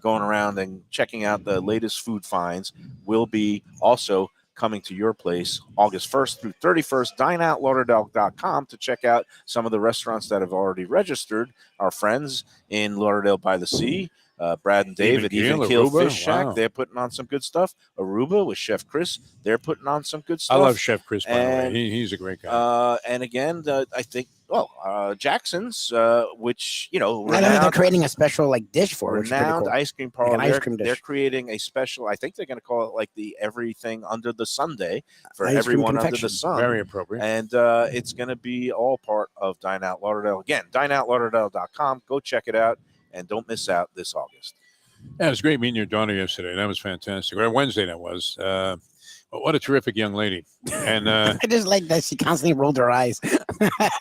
going around and checking out the latest food finds will be also coming to your place August 1st through 31st. Dineoutlauderdale.com to check out some of the restaurants that have already registered. Our friends in Lauderdale by the Sea, Brad and Dave at Even Keel Aruba. Fish Shack, Wow. they're putting on some good stuff. Aruba with Chef Chris, they're putting on some good I stuff. love Chef Chris, by the way. And, He's a great guy. And again, I think, Jackson's, which, I know they're renowned, creating a special like dish for it, which is pretty renowned cool. ice cream parlor. Like an ice cream They're dish. creating a special, I think they're going to call it like the Everything Under the Sunday for Ice cream everyone under confection. the sun. Very appropriate. And it's going to be all part of Dine Out Lauderdale. Again, dineoutlauderdale.com. Go check it out and don't miss out this August. Yeah, it was great meeting your daughter yesterday. That was fantastic. Or Wednesday, that was. But what a terrific young lady. And I just like that she constantly rolled her eyes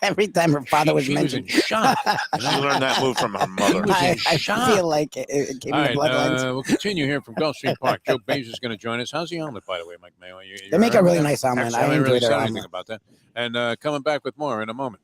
every time her father was she was in mentioned. shock. She learned that move from her mother. I shock. feel like it came All in the right, bloodlines. we'll continue here from Gulfstream Park. Joe Bezos is going to join us. How's the omelet, by the way, Mike Mayo? They make a really nice omelet. Excellent. I haven't really enjoy their said anything omelet. about that. And coming back with more in a moment.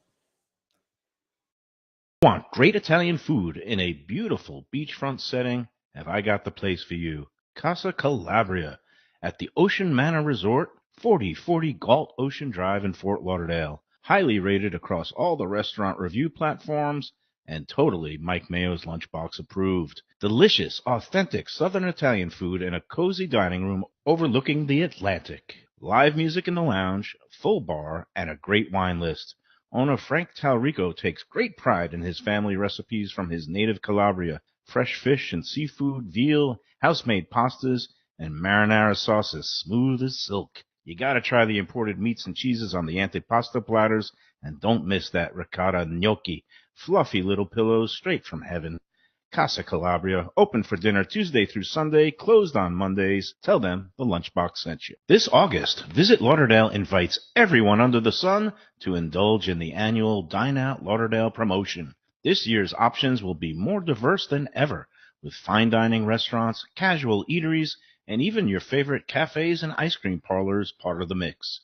Want great Italian food in a beautiful beachfront setting? Have I got the place for you? Casa Calabria at the Ocean Manor Resort, 4040 Galt Ocean Drive in Fort Lauderdale. Highly rated across all the restaurant review platforms and totally Mike Mayo's Lunchbox approved. Delicious, authentic Southern Italian food in a cozy dining room overlooking the Atlantic. Live music in the lounge, full bar, and a great wine list. Owner Frank Talrico takes great pride in his family recipes from his native Calabria. Fresh fish and seafood, veal, house-made pastas, and marinara sauces smooth as silk. You gotta try the imported meats and cheeses on the antipasto platters, and don't miss that ricotta gnocchi, fluffy little pillows straight from heaven. Casa Calabria, open for dinner Tuesday through Sunday, closed on Mondays. Tell them the Lunchbox sent you. This August, Visit Lauderdale invites everyone under the sun to indulge in the annual Dine Out Lauderdale promotion. This year's options will be more diverse than ever, with fine dining restaurants, casual eateries, and even your favorite cafes and ice cream parlors part of the mix.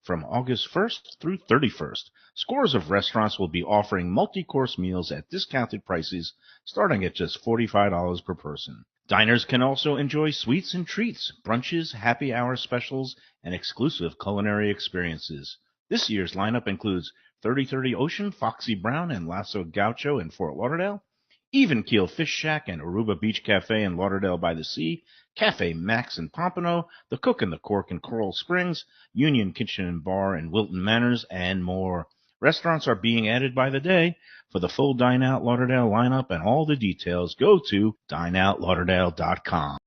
From August 1st through 31st, scores of restaurants will be offering multi-course meals at discounted prices starting at just $45 per person. Diners can also enjoy sweets and treats, brunches, happy hour specials, and exclusive culinary experiences. This year's lineup includes 3030 Ocean, Foxy Brown, and Lasso Gaucho in Fort Lauderdale, Even Keel Fish Shack and Aruba Beach Cafe in Lauderdale by the Sea, Cafe Max in Pompano, The Cook and the Cork in Coral Springs, Union Kitchen and Bar in Wilton Manors, and more. Restaurants are being added by the day. For the full Dine Out Lauderdale lineup and all the details, go to dineoutlauderdale.com.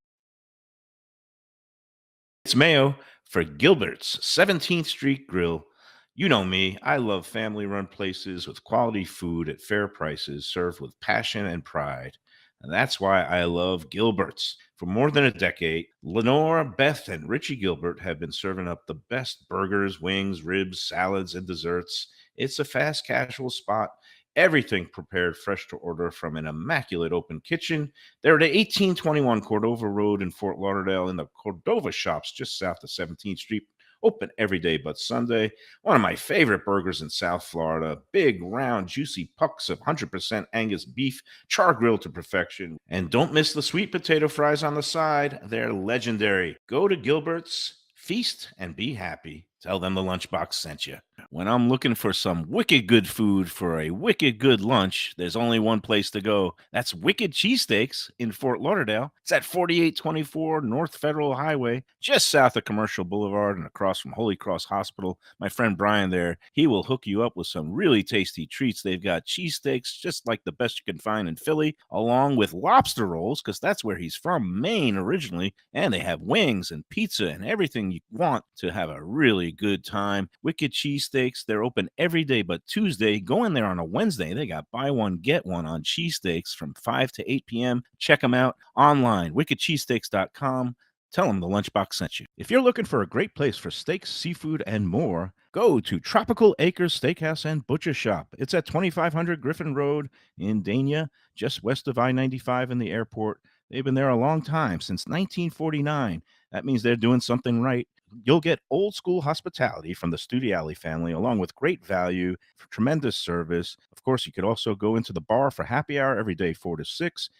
It's Mayo for Gilbert's 17th Street Grill. You know me, I love family-run places with quality food at fair prices served with passion and pride. And that's why I love Gilbert's. For more than a decade, Lenore, Beth, and Richie Gilbert have been serving up the best burgers, wings, ribs, salads, and desserts. It's a fast casual spot. Everything prepared fresh to order from an immaculate open kitchen. They're at 1821 Cordova Road in Fort Lauderdale in the Cordova Shops just south of 17th Street. Open every day but Sunday. One of my favorite burgers in South Florida. Big, round, juicy pucks of 100% Angus beef, char grilled to perfection. And don't miss the sweet potato fries on the side. They're legendary. Go to Gilbert's, feast, and be happy. Tell them the Lunchbox sent you. When I'm looking for some wicked good food for a wicked good lunch, there's only one place to go. That's Wicked Cheesesteaks in Fort Lauderdale. It's at 4824 North Federal Highway, just south of Commercial Boulevard and across from Holy Cross Hospital. My friend Brian there, he will hook you up with some really tasty treats. They've got cheesesteaks, just like the best you can find in Philly, along with lobster rolls, because that's where he's from, Maine originally. And they have wings and pizza and everything you want to have a really good time. Wicked Cheesesteaks. They're open every day but Tuesday. Go in there on a Wednesday. They got buy one, get one on cheesesteaks from 5 to 8 p.m. Check them out online, wickedcheesesteaks.com. Tell them the Lunchbox sent you. If you're looking for a great place for steaks, seafood, and more, go to Tropical Acres Steakhouse and Butcher Shop. It's at 2500 Griffin Road in Dania, just west of I-95 in the airport. They've been there a long time, since 1949. That means they're doing something right. You'll get old school hospitality from the Studiali family, along with great value, for tremendous service. Of course, you could also go into the bar for happy hour every day, 4 to 6.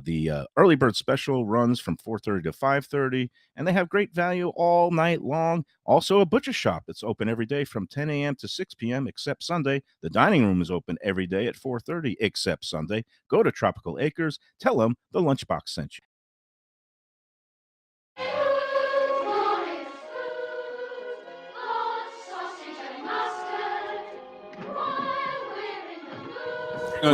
The early bird special runs from 4:30 to 5:30, and they have great value all night long. Also, a butcher shop that's open every day from 10 a.m. to 6 p.m. except Sunday. The dining room is open every day at 4:30 except Sunday. Go to Tropical Acres. Tell them the Lunchbox sent you.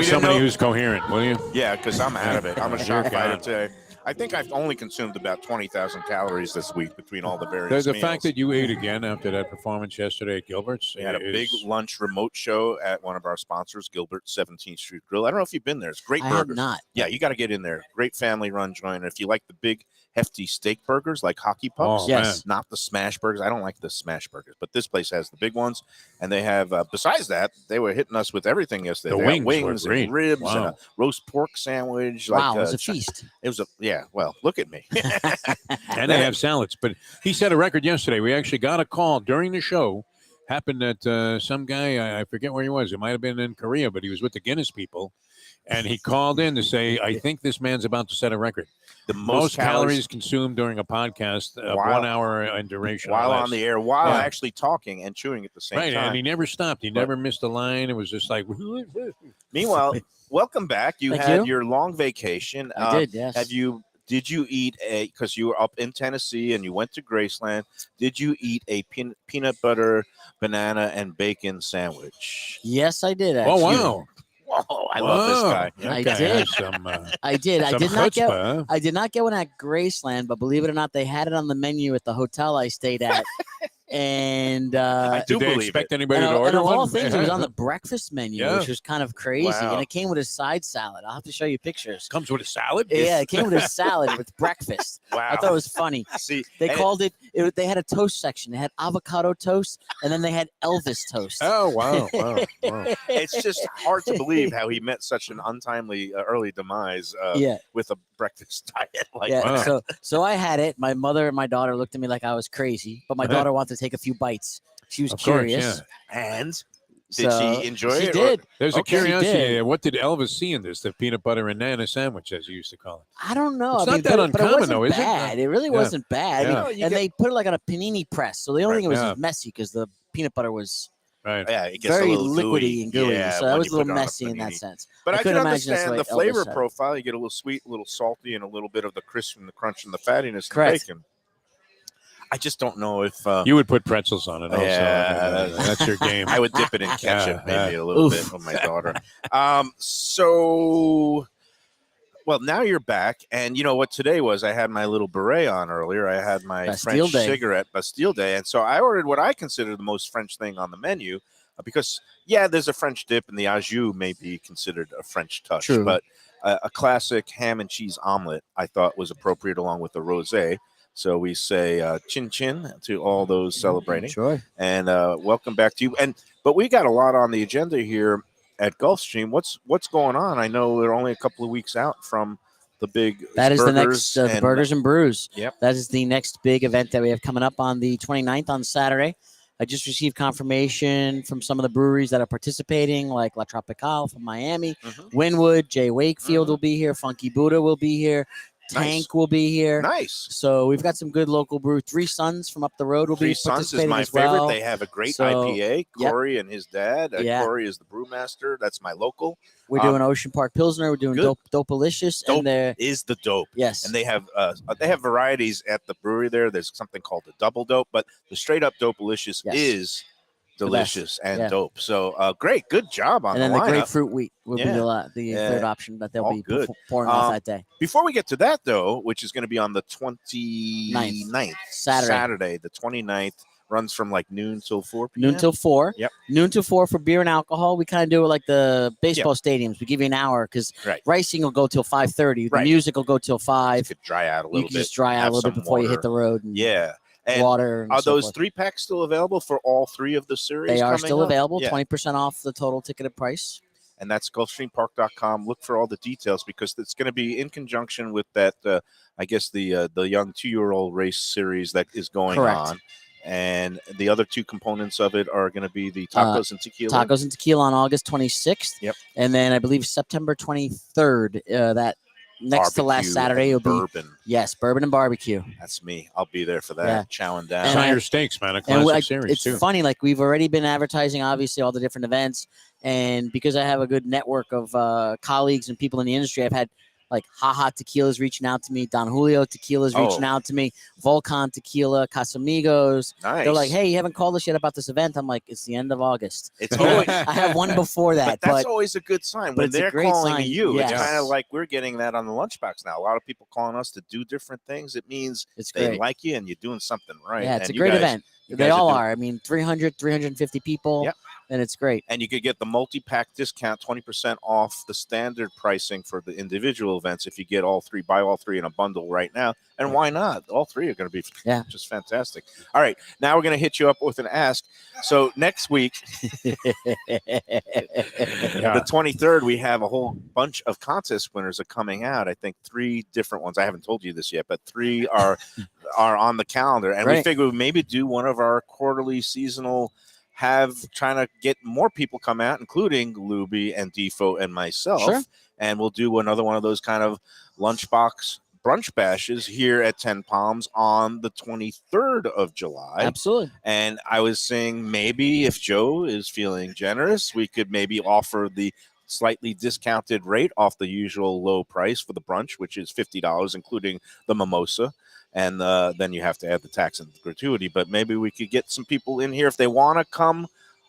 Somebody who's coherent, will you? Yeah, because I'm out of it. I'm a You're shock fighter gone. today. I think I've only consumed about 20,000 calories this week between all the various There's the meals. fact that you ate again after that performance yesterday at Gilbert's. We had a big is- lunch remote show at one of our sponsors, Gilbert 17th Street Grill. I don't know if you've been there. It's great I have burgers. not. Yeah, you got to get in there. Great family-run joint. If you like the big, hefty steak burgers like Hockey Pucks, Oh, Yes. man. not the smash burgers. I don't like the smash burgers, but this place has the big ones. And they have, besides that, they were hitting us with everything yesterday. The They had wings were wings great. and ribs and Wow. a roast pork sandwich. Wow, it like was a Chi- feast. It was well, look at me. And they have salads. But he set a record yesterday. We actually got a call during the show. Happened that some guy, I forget where he was. It might have been in Korea, but he was with the Guinness people. And he called in to say, I think this man's about to set a record. The Most calories consumed during a podcast of While- 1 hour in duration. or while less. on the air, while Yeah. actually talking and chewing at the same Right, time. and he never stopped. He But- never missed a line. It was just like, Meanwhile, welcome back. You Thank had you. your long vacation. I did, yes. Did you eat because you were up in Tennessee and you went to Graceland? Did you eat a peanut butter, banana, and bacon sandwich? Yes, I did. oh, Actually. wow. Whoa, I love this guy. That I guy did. has Some, I did. I some did not get. chutzpah, huh? I did not get one at Graceland, but believe it or not, they had it on the menu at the hotel I stayed at. And I do Did they believe expect it. anybody and, to and order of all one? things, it was on the breakfast menu, Yeah. which was kind of crazy. Wow. And it came with a side salad. I'll have to show you pictures. Comes with a salad? Yeah, it came with a salad with breakfast. Wow. I thought it was funny. See, They and called it. They had a toast section. They had avocado toast, and then they had Elvis toast. Oh, wow. wow, wow. it's just hard to believe how he met such an untimely early demise Yeah, with a breakfast diet like yeah. that. Wow. So I had it. My mother and my daughter looked at me like I was crazy, but my Uh-huh. daughter wanted to take a few bites. She was Of course, curious. And did So she enjoy she it? did. There's a Okay. She curiosity. did. What did Elvis see in this? The peanut butter and banana sandwich, as you used to call it. I don't know. It's I not mean, that but it uncommon, wasn't though, is it? bad. It really Yeah. wasn't bad. Yeah. I mean, and they put it like on a panini press, so the only Right, thing it was yeah. just messy because the peanut butter was Right. Yeah, it gets very a little liquidy gooey. and gooey. Yeah, so when that was you a little put it on messy in that panini. sense. But I can couldn't imagine that's understand the the way Elvis flavor had it. profile. You get a little sweet, a little salty, and a little bit of the crisp and the crunch and the fattiness Correct. of bacon. I just don't know if You would put pretzels on it also. Yeah. I mean, that's your game. I would dip it in ketchup, Yeah, maybe a little Oof. bit with my daughter. So, well, now you're back, and you know what today was? I had my little beret on earlier. I had my Bastille French Day. cigarette, Bastille Day, and so I ordered what I consider the most French thing on the menu because, yeah, there's a French dip, and the au jus may be considered a French touch, True. but a classic ham and cheese omelet I thought was appropriate along with the rosé. So we say chin chin to all those celebrating. Sure. And welcome back to you. But we got a lot on the agenda here at Gulfstream. What's going on? I know we're only a couple of weeks out from the big That is the burgers next and- Burgers and Brews. Yep. That is the next big event that we have coming up on the 29th on Saturday. I just received confirmation from some of the breweries that are participating, like La Tropicale from Miami, Mhm. Wynwood, Jay Wakefield Mhm. will be here, Funky Buddha will be here, Tank will be here. Nice. So we've got some good local brew. Three Sons from up the road will Three be Sons is participating my as well. favorite. They have a great IPA. Yep. Corey and his dad. Yeah. Corey is the brewmaster. That's my local. We're doing Ocean Park Pilsner. We're doing Dopalicious. Dope and there is the dope. Yes. And they have varieties at the brewery there. There's something called the double dope, but the straight up Dopalicious is delicious and dope. So great, good job on and then the the lineup. grapefruit wheat will be the third option that they'll be pouring off that day. Before we get to that, though, which is going to be on the 29th, Saturday, the 29th, runs from like noon till 4 p.m. Noon till 4. Yep. Noon till 4 for beer and alcohol. We kind of do it like the baseball stadiums. We give you an hour because racing will go till 5:30. The music will go till 5. You could dry out a little bit. You can just dry out a little bit before you hit the road. And And water. And are so those forth. 3-packs still available for all 3 of the series? They are coming still up? available. Yeah. 20% off the total ticketed price. And that's gulfstreampark.com. Look for all the details because it's going to be in conjunction with that, I guess, the young 2-year-old race series that is going on. And the other 2 components of it are going to be the tacos and tequila. Tacos and tequila on August 26th. Yep. And then I believe September 23rd, that next to last Saturday will be bourbon. Yes, bourbon and barbecue. That's me. I'll be there for that. Chowing down. It's on your steaks, man. A classic series it's too. funny, like we've already been advertising, obviously, all the different events, and because I have a good network of colleagues and people in the industry, I've had like Haha Tequila's reaching out to me, Don Julio Tequila's reaching out to me, Volcan Tequila, Casamigos. Nice. They're like, hey, you haven't called us yet about this event. I'm like, it's the end of August. It's always, I have one before that, but that's always a good sign when they're calling you. Yes. It's kind of like we're getting that on the Lunchbox now. A lot of people calling us to do different things. It means they like you and you're doing something right. Yeah, it's and a great event. They all are. I mean, 300, 350 people. Yep. And it's great. And you could get the multi-pack discount, 20% off the standard pricing for the individual events if you get all 3, buy all 3 in a bundle right now. And why not? All 3 are going to be just fantastic. All right, now we're going to hit you up with an ask. So next week, the 23rd, we have a whole bunch of contest winners are coming out. I think 3 different ones. I haven't told you this yet, but 3 are on the calendar. And we figured we'd maybe do one of our quarterly seasonal trying to get more people come out, including Lubie and Defo and myself. Sure. And we'll do another one of those kind of lunchbox brunch bashes here at 10 Palms on the 23rd of July. Absolutely. And I was saying maybe if Joe is feeling generous, we could maybe offer the slightly discounted rate off the usual low price for the brunch, which is $50, including the mimosa. And then you have to add the tax and the gratuity. But maybe we could get some people in here if they want to come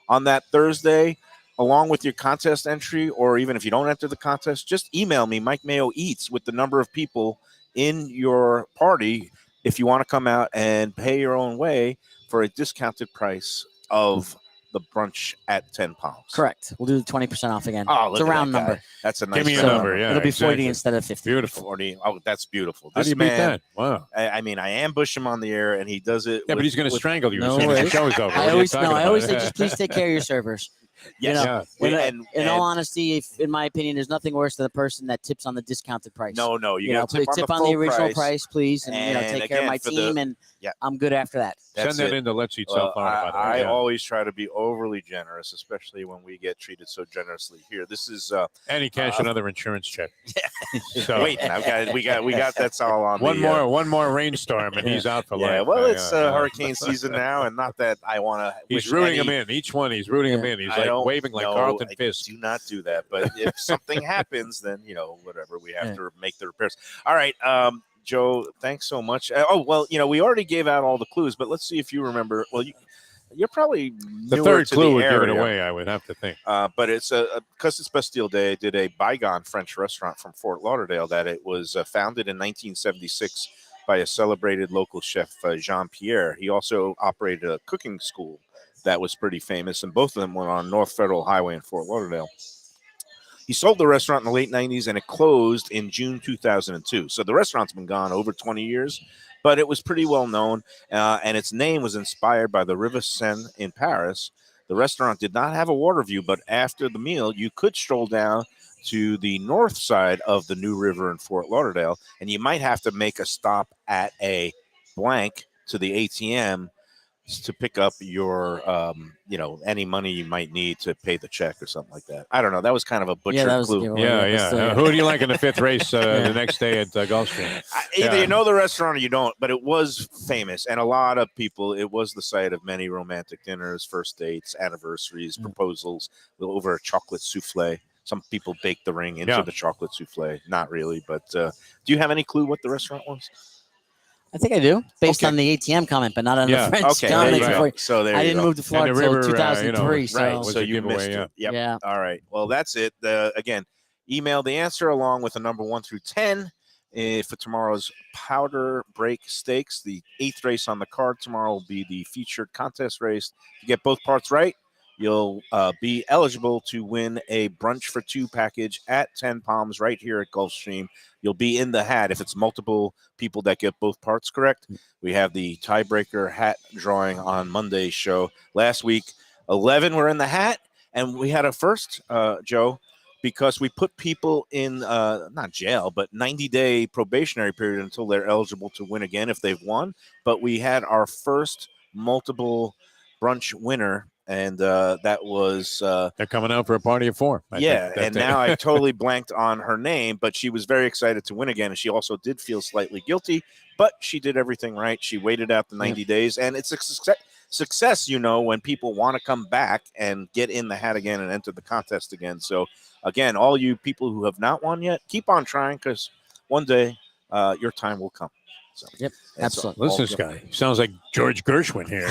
on that Thursday along with your contest entry, or even if you don't enter the contest, just email me, Mike Mayo Eats, with the number of people in your party if you want to come out and pay your own way for a discounted price of the brunch at 10 Palms. Correct. We'll do the 20% off again. Oh, it's a round number. That's a nice Give me a number. Yeah, it'll be 40 instead of 50. Beautiful. 40. Oh, that's beautiful. How do you beat that? Wow. I mean, I ambush him on the air, and he does it. Yeah, but he's going to strangle you No as soon as the way. show's over. I always say, just please take care of your servers. Yes. In all honesty, in my opinion, there's nothing worse than the person that tips on the discounted price. No, you got to tip on the original price, please, and take care of my team, and I'm good after that. Send that into Let's Eat South Florida. I always try to be overly generous, especially when we get treated so generously here. This is and he cashed another insurance check. So wait, we got that's all on. One more rainstorm, and he's out for life. Yeah, well, it's hurricane season now, and not that I want to. He's rooting him in. Each one, he's rooting him in. He's like waving like Carlton Fisk. Do not do that. But if something happens, then whatever, we have to make the repairs. All right. Joe, thanks so much. We already gave out all the clues, but let's see if you remember. Well, you're probably the third clue would give it away, I would have to think. But it's because it's Bastille Day. I did a bygone French restaurant from Fort Lauderdale that it was founded in 1976 by a celebrated local chef, Jean Pierre. He also operated a cooking school that was pretty famous, and both of them went on North Federal Highway in Fort Lauderdale. He sold the restaurant in the late 90s, and it closed in June 2002. So the restaurant's been gone over 20 years, but it was pretty well known, and its name was inspired by the River Seine in Paris. The restaurant did not have a water view, but after the meal, you could stroll down to the north side of the New River in Fort Lauderdale, and you might have to make a stop at a blank to the ATM to pick up your, any money you might need to pay the check or something like that. I don't know. That was kind of a butcher that was a clue. giveaway. Yeah, but yeah. still, Who do you like in the 5th race Yeah. the next day at Gulfstream? Either Yeah. you know the restaurant or you don't, but it was famous, and a lot of people. It was the site of many romantic dinners, first dates, anniversaries, proposals over a chocolate souffle. Some people bake the ring into Yeah. the chocolate souffle. Not really, but do you have any clue what the restaurant was? I think I do, based Okay. on the ATM comment, but not on Yeah. the French Okay, there comment. you go. Before So there I you didn't go. move to Florida the until river, 2003. was Right, was so a you giveaway, missed yeah. it. Yep. Yeah. All right. Well, that's it. Again, email the answer along with the number 1 through 10 for tomorrow's Powder Break Stakes. The 8th race on the card tomorrow will be the featured contest race. If you get both parts right, you'll be eligible to win a brunch for 2 package at 10 Palms right here at Gulfstream. You'll be in the hat if it's multiple people that get both parts correct. We have the tiebreaker hat drawing on Monday's show. Last week, 11 were in the hat, and we had a first, Joe, because we put people in not jail, but 90-day probationary period until they're eligible to win again if they've won. But we had our first multiple brunch winner, and that was They're coming out for a party of 4. I yeah, think that and day. now I totally blanked on her name, but she was very excited to win again, and she also did feel slightly guilty, but she did everything right. She waited out the 90 days, and it's a success, when people want to come back and get in the hat again and enter the contest again. So, again, all you people who have not won yet, keep on trying, because one day your time will come. So, Yep, it's absolutely. Listen, this guy sounds like George Gershwin here.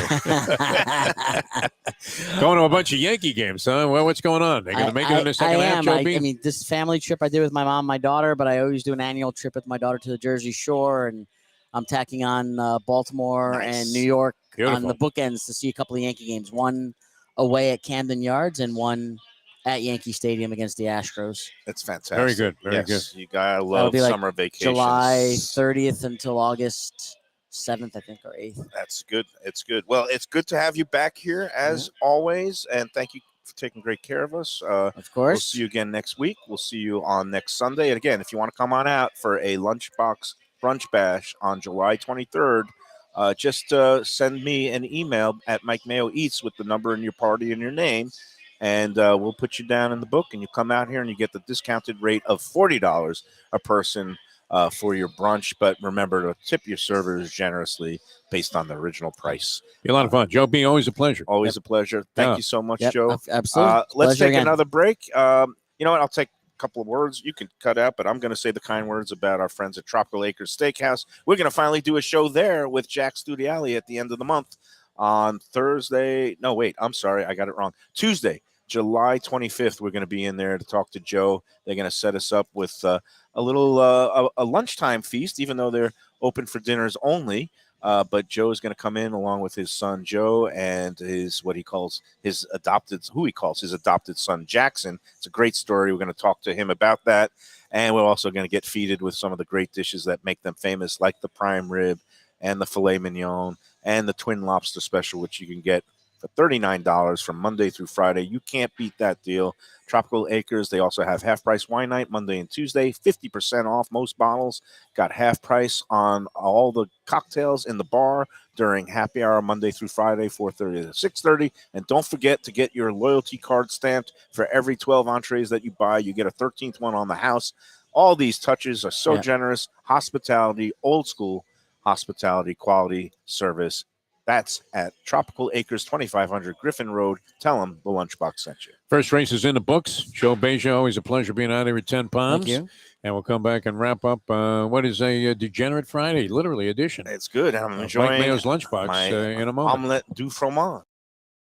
Going to a bunch of Yankee games, huh? Well, what's going on? They going to make it in the second half, Joe B? I mean, this family trip I did with my mom and my daughter, but I always do an annual trip with my daughter to the Jersey Shore, and I'm tacking on Baltimore and New York on the bookends to see a couple of Yankee games, one away at Camden Yards and one at Yankee Stadium against the Astros. That's fantastic. Very good. Very good. You gotta That'll love be like summer vacations. July 30th until August 7th, I think, or 8th. That's good. It's good. Well, it's good to have you back here as always, and thank you for taking great care of us. Of We'll course. see you again next week. We'll see you on next Sunday. And again, if you want to come on out for a Lunchbox Brunch Bash on July 23rd, just send me an email at Mike Mayo Eats with the number in your party and your name, and we'll put you down in the book, and you come out here and you get the discounted rate of $40 a person for your brunch. But remember to tip your servers generously based on the original price. Be a lot of fun. Joe B, always a pleasure. Always a pleasure. Thank you so much, Yep, Joe. absolutely. Let's Pleasure take again. another break. You know what? I'll take a couple of words. You can cut out, but I'm going to say the kind words about our friends at Tropical Acres Steakhouse. We're going to finally do a show there with Jack Studiali at the end of the month on Thursday. No, wait. I'm sorry. I got it wrong. Tuesday, July 25th, we're going to be in there to talk to Joe. They're going to set us up with a little a lunchtime feast, even though they're open for dinners only. But Joe's going to come in along with his son Joe and his adopted son Jackson. It's a great story. We're going to talk to him about that, and we're also going to get feeded with some of the great dishes that make them famous, like the prime rib and the filet mignon and the twin lobster special, which you can get for $39 from Monday through Friday. You can't beat that deal. Tropical Acres, they also have half price wine night Monday and Tuesday, 50% off most bottles. Got half price on all the cocktails in the bar during happy hour Monday through Friday, 4:30 to 6:30. And don't forget to get your loyalty card stamped. For every 12 entrees that you buy, you get a 13th one on the house. All these touches are so generous. Hospitality, old school hospitality, quality service. That's at Tropical Acres, 2500 Griffin Road. Tell them the Lunchbox sent you. First race is in the books. Joe Beja, always a pleasure being out here at 10 Palms. Thank you. And we'll come back and wrap up what is a Degenerate Friday, literally edition. It's good. I'm enjoying Mike Mayo's Lunchbox in a moment. Omelette du fromage.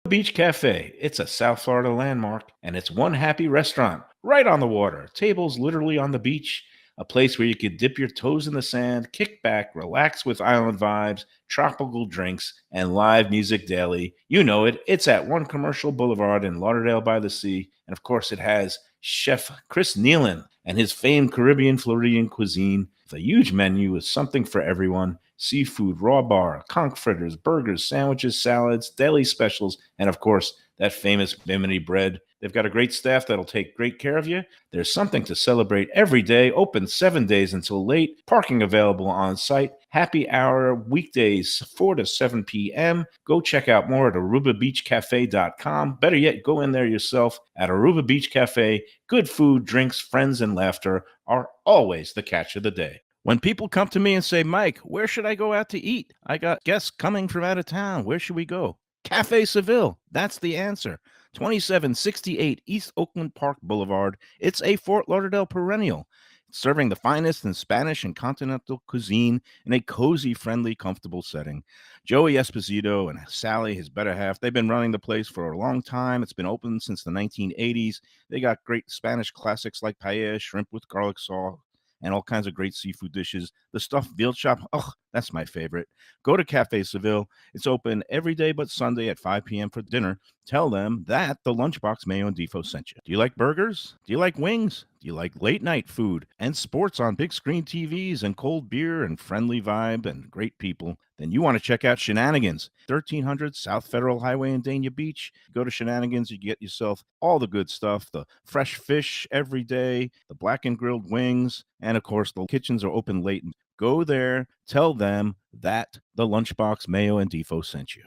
Beach Cafe. It's a South Florida landmark, and it's one happy restaurant right on the water. Tables literally on the beach. A place where you could dip your toes in the sand, kick back, relax with island vibes, tropical drinks, and live music daily. You know it. It's at One Commercial Boulevard in Lauderdale by the Sea. And of course, it has Chef Chris Nealon and his famed Caribbean Floridian cuisine. With a huge menu with something for everyone. Seafood, raw bar, conch fritters, burgers, sandwiches, salads, daily specials, and of course, that famous Bimini bread. They've got a great staff that'll take great care of you. There's something to celebrate every day, open 7 days until late, parking available on site, happy hour weekdays 4 to 7 p.m. Go check out more at arubabeachcafe.com. Better yet, go in there yourself at Aruba Beach Cafe. Good food, drinks, friends, and laughter are always the catch of the day. When people come to me and say, Mike, where should I go out to eat? I got guests coming from out of town. Where should we go? Cafe Seville. That's the answer. 2768 East Oakland Park Boulevard. It's a Fort Lauderdale perennial, serving the finest in Spanish and continental cuisine in a cozy, friendly, comfortable setting. Joey Esposito and Sally, his better half, they've been running the place for a long time. It's been open since the 1980s. They got great Spanish classics like paella, shrimp with garlic sauce, and all kinds of great seafood dishes. The stuffed veal chop, oh, that's my favorite. Go to Cafe Seville. It's open every day but Sunday at 5 p.m. for dinner. Tell them that the Lunchbox Mayo and Defo sent you. Do you like burgers? Do you like wings? Do you like late night food and sports on big screen TVs and cold beer and friendly vibe and great people? Then you want to check out Shenanigans, 1300 South Federal Highway in Dania Beach. Go to Shenanigans, you get yourself all the good stuff, the fresh fish every day, the blackened grilled wings, and of course, the kitchens are open late. Go there, tell them that the Lunchbox Mayo and Defo sent you.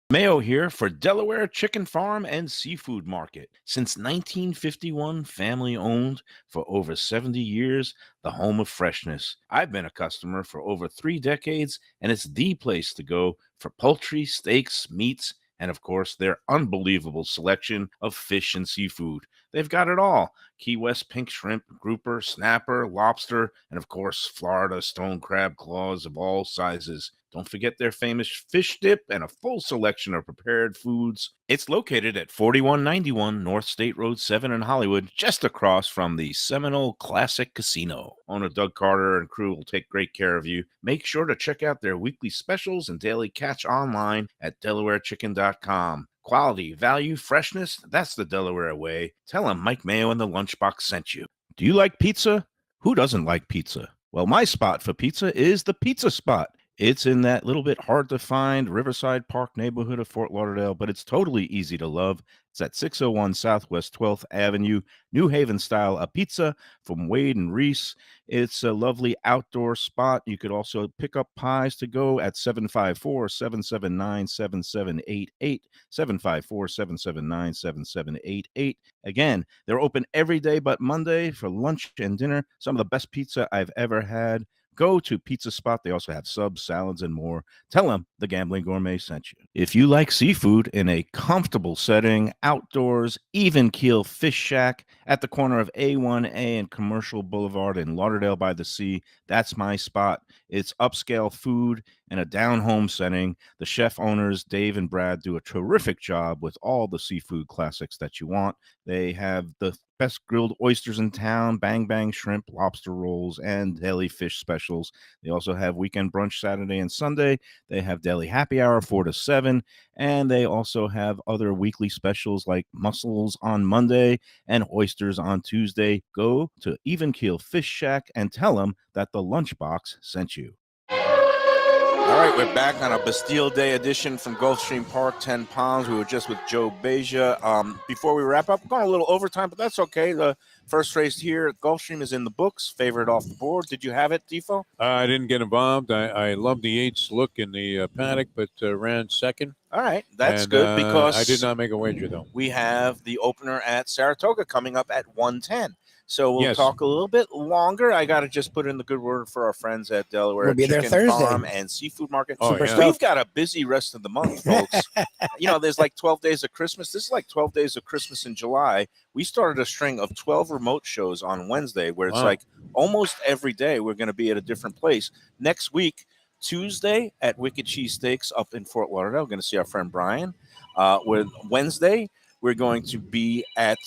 Mayo here for Delaware Chicken Farm and Seafood Market. Since 1951, family owned for over 70 years, the home of freshness. I've been a customer for over 3 decades, and it's the place to go for poultry, steaks, meats, and of course, their unbelievable selection of fish and seafood. They've got it all. Key West pink shrimp, grouper, snapper, lobster, and of course, Florida stone crab claws of all sizes. Don't forget their famous fish dip and a full selection of prepared foods. It's located at 4191 North State Road 7 in Hollywood, just across from the Seminole Classic Casino. Owner Doug Carter and crew will take great care of you. Make sure to check out their weekly specials and daily catch online at DelawareChicken.com. Quality, value, freshness, that's the Delaware way. Tell them Mike Mayo and the Lunchbox sent you. Do you like pizza? Who doesn't like pizza? Well, my spot for pizza is the Pizza Spot. It's in that little bit hard to find Riverside Park neighborhood of Fort Lauderdale, but it's totally easy to love. It's at 601 Southwest 12th Avenue, New Haven style, a pizza from Wade and Reese. It's a lovely outdoor spot. You could also pick up pies to go at 754-779-7788, 754-779-7788. Again, they're open every day but Monday for lunch and dinner. Some of the best pizza I've ever had. Go to Pizza Spot. They also have subs, salads, and more. Tell them the Gambling Gourmet sent you. If you like seafood in a comfortable setting, outdoors, even keel fish shack at the corner of A1A and Commercial Boulevard in Lauderdale by the Sea, that's my spot. It's upscale food in a down-home setting. The chef owners, Dave and Brad, do a terrific job with all the seafood classics that you want. They have the best grilled oysters in town, bang bang shrimp, lobster rolls, and deli fish specials. They also have weekend brunch Saturday and Sunday. They have deli happy hour 4 to 7, and they also have other weekly specials like mussels on Monday and oysters on Tuesday. Go to Even Keel Fish Shack and tell them that the Lunchbox sent you. All right, we're back on a Bastille Day edition from Gulfstream Park, 10 pounds. We were just with Joe Beja. Before we wrap up, we're going a little overtime, but that's okay. The first race here at Gulfstream is in the books, favorite off the board. Did you have it, Defo? I didn't get involved. I loved the Yates look in the paddock, but ran second. All right, that's And, good because I did not make a wager, though. we have the opener at Saratoga coming up at 1:10. So we'll Yes. talk a little bit longer. I got to just put in the good word for our friends at Delaware We'll be there Chicken Thursday. Farm and Seafood Market. Oh, Super yeah. stuff. We've got a busy rest of the month, folks. There's like 12 days of Christmas. This is like 12 days of Christmas in July. We started a string of 12 remote shows on Wednesday where it's Wow. like almost every day we're going to be at a different place. Next week, Tuesday at Wicked Cheesesteaks up in Fort Lauderdale. We're going to see our friend Brian. Wednesday, we're going to be at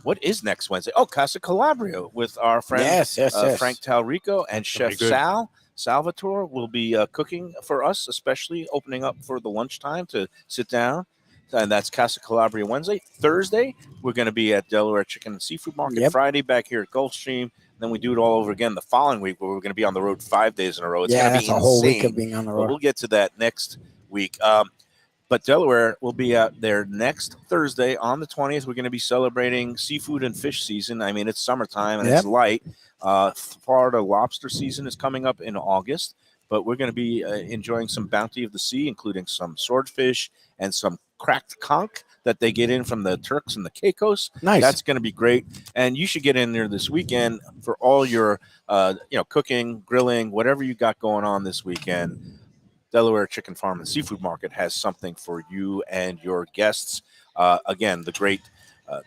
what is next Wednesday? Oh, Casa Calabria with our friend Yes. Frank Talrico and gonna be Chef good. Salvatore will be cooking for us, especially opening up for the lunchtime to sit down. And that's Casa Calabria Wednesday. Thursday, we're going to be at Delaware Chicken and Seafood Market. Yep. Friday, back here at Gulfstream. Then we do it all over again the following week, where we're going to be on the road 5 days in a row. It's Yeah, going to that's be a whole week insane, of being on the but road. we'll get to that next week. But Delaware will be out there next Thursday on the 20th. We're going to be celebrating seafood and fish season. I mean, it's summertime and Yep. it's light. Florida lobster season is coming up in August, but we're going to be enjoying some bounty of the sea, including some swordfish and some cracked conch that they get in from the Turks and the Caicos. Nice. That's going to be great. And you should get in there this weekend for all your cooking, grilling, whatever you got going on this weekend. Delaware Chicken Farm and Seafood Market has something for you and your guests. Again, the great,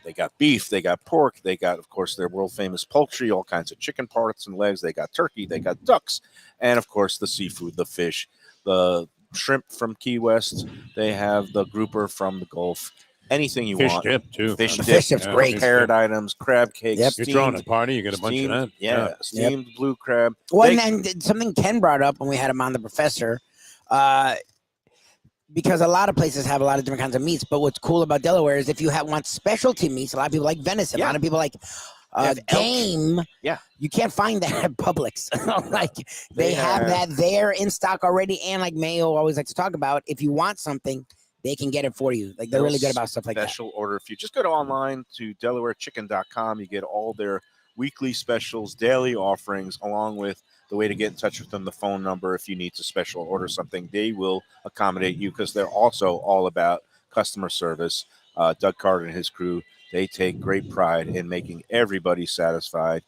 they got beef, they got pork, they got, of course, their world famous poultry, all kinds of chicken parts and legs. They got turkey, they got ducks, and of course, the seafood, the fish, the shrimp from Key West. They have the grouper from the Gulf. Anything you Fish want. dip, too. Fish The dip, fish dip's great. prepared items, crab cakes. Yep. You're steamed, throwing a party, you get a bunch of steamed, that. yeah, steamed blue crab. Well, They- and then something Ken brought up when we had him on, the professor, because a lot of places have a lot of different kinds of meats. But what's cool about Delaware is if you want specialty meats, a lot of people like venison. A Yeah. lot of people like They have elk. game. Yeah. You can't find that at Publix. Like they have that there in stock already. And like Mayo always likes to talk about, if you want something, they can get it for you. Like they're really good about stuff like that. Special order. If you just go to online to DelawareChicken.com, you get all their weekly specials, daily offerings, along with the way to get in touch with them, the phone number. If you need to special order something, they will accommodate you because they're also all about customer service. Doug Carter and his crew, they take great pride in making everybody satisfied.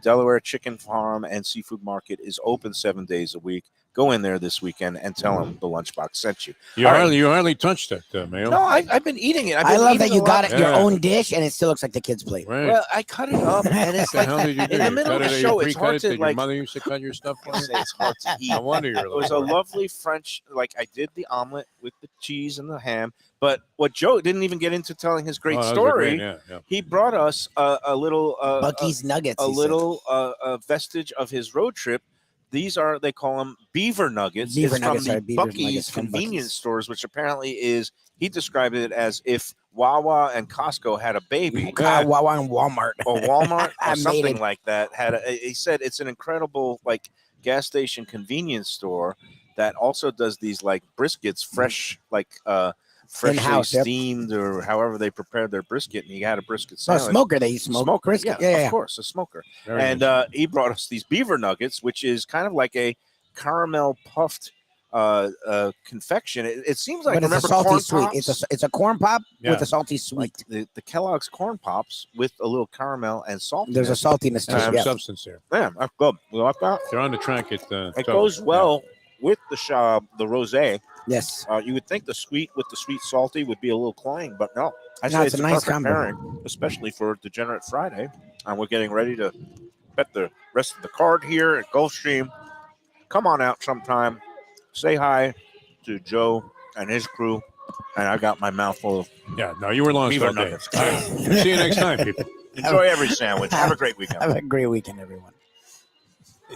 Delaware Chicken Farm and Seafood Market is open 7 days a week. Go in there this weekend and tell them the Lunchbox sent you. You All right. hardly touched that, Mayo. No, I've been eating it. I love that eating you a got lot. it, your Yeah. own dish, and it still looks like the kid's plate. Right. Well, I cut it up, and it's What the like hell did you do? in the You middle of cut the it, show, you it's pre-cut hard it? to Did your like. mother used to cut your stuff for I you? say it's hard to eat. No wonder you're It was a lovely French, like I did the omelet with the cheese and the ham. But what Joe didn't even get into telling his great Oh, that was a story. yeah. He brought us a little Bucky's Nuggets. a he said. little vestige of his road trip. These are, they call them beaver nuggets. Beaver It's nuggets, from sorry, the beaver Bucky's nuggets from convenience Buc-ee's. stores, which apparently is, he described it as if Wawa and Costco had a baby. Wawa and Walmart. Or Walmart I or made something it. like that. He said it's an incredible like gas station convenience store that also does these like briskets, fresh freshly In-house, yep. steamed or however they prepare their brisket. And he had a brisket Oh, sandwich. smoker. They smoke Smoker, brisket. yeah, Yeah. of course, a smoker. Very And nice. he brought us these beaver nuggets, which is kind of like a caramel puffed confection. It seems like, But it's a remember salty corn sweet. pops? It's a corn pop Yeah. with a salty sweet. Like the Kellogg's corn pops with a little caramel and salt. in There's a it. saltiness to There's it. some Yeah. substance there. Yeah, that's good. You like that? If you're on the track, it Goes well with the rosé. Yes. You would think the sweet with the sweet salty would be a little cloying, but no. I No, say it's it's a a nice perfect combo. pairing, especially for Degenerate Friday. And we're getting ready to bet the rest of the card here at Gulfstream. Come on out sometime. Say hi to Joe and his crew. And I got my mouth full of Yeah, no, you were lost beaver all day. nuggets. All right. See you next time, people. Enjoy every sandwich. Have a great weekend. Have a great weekend, everyone.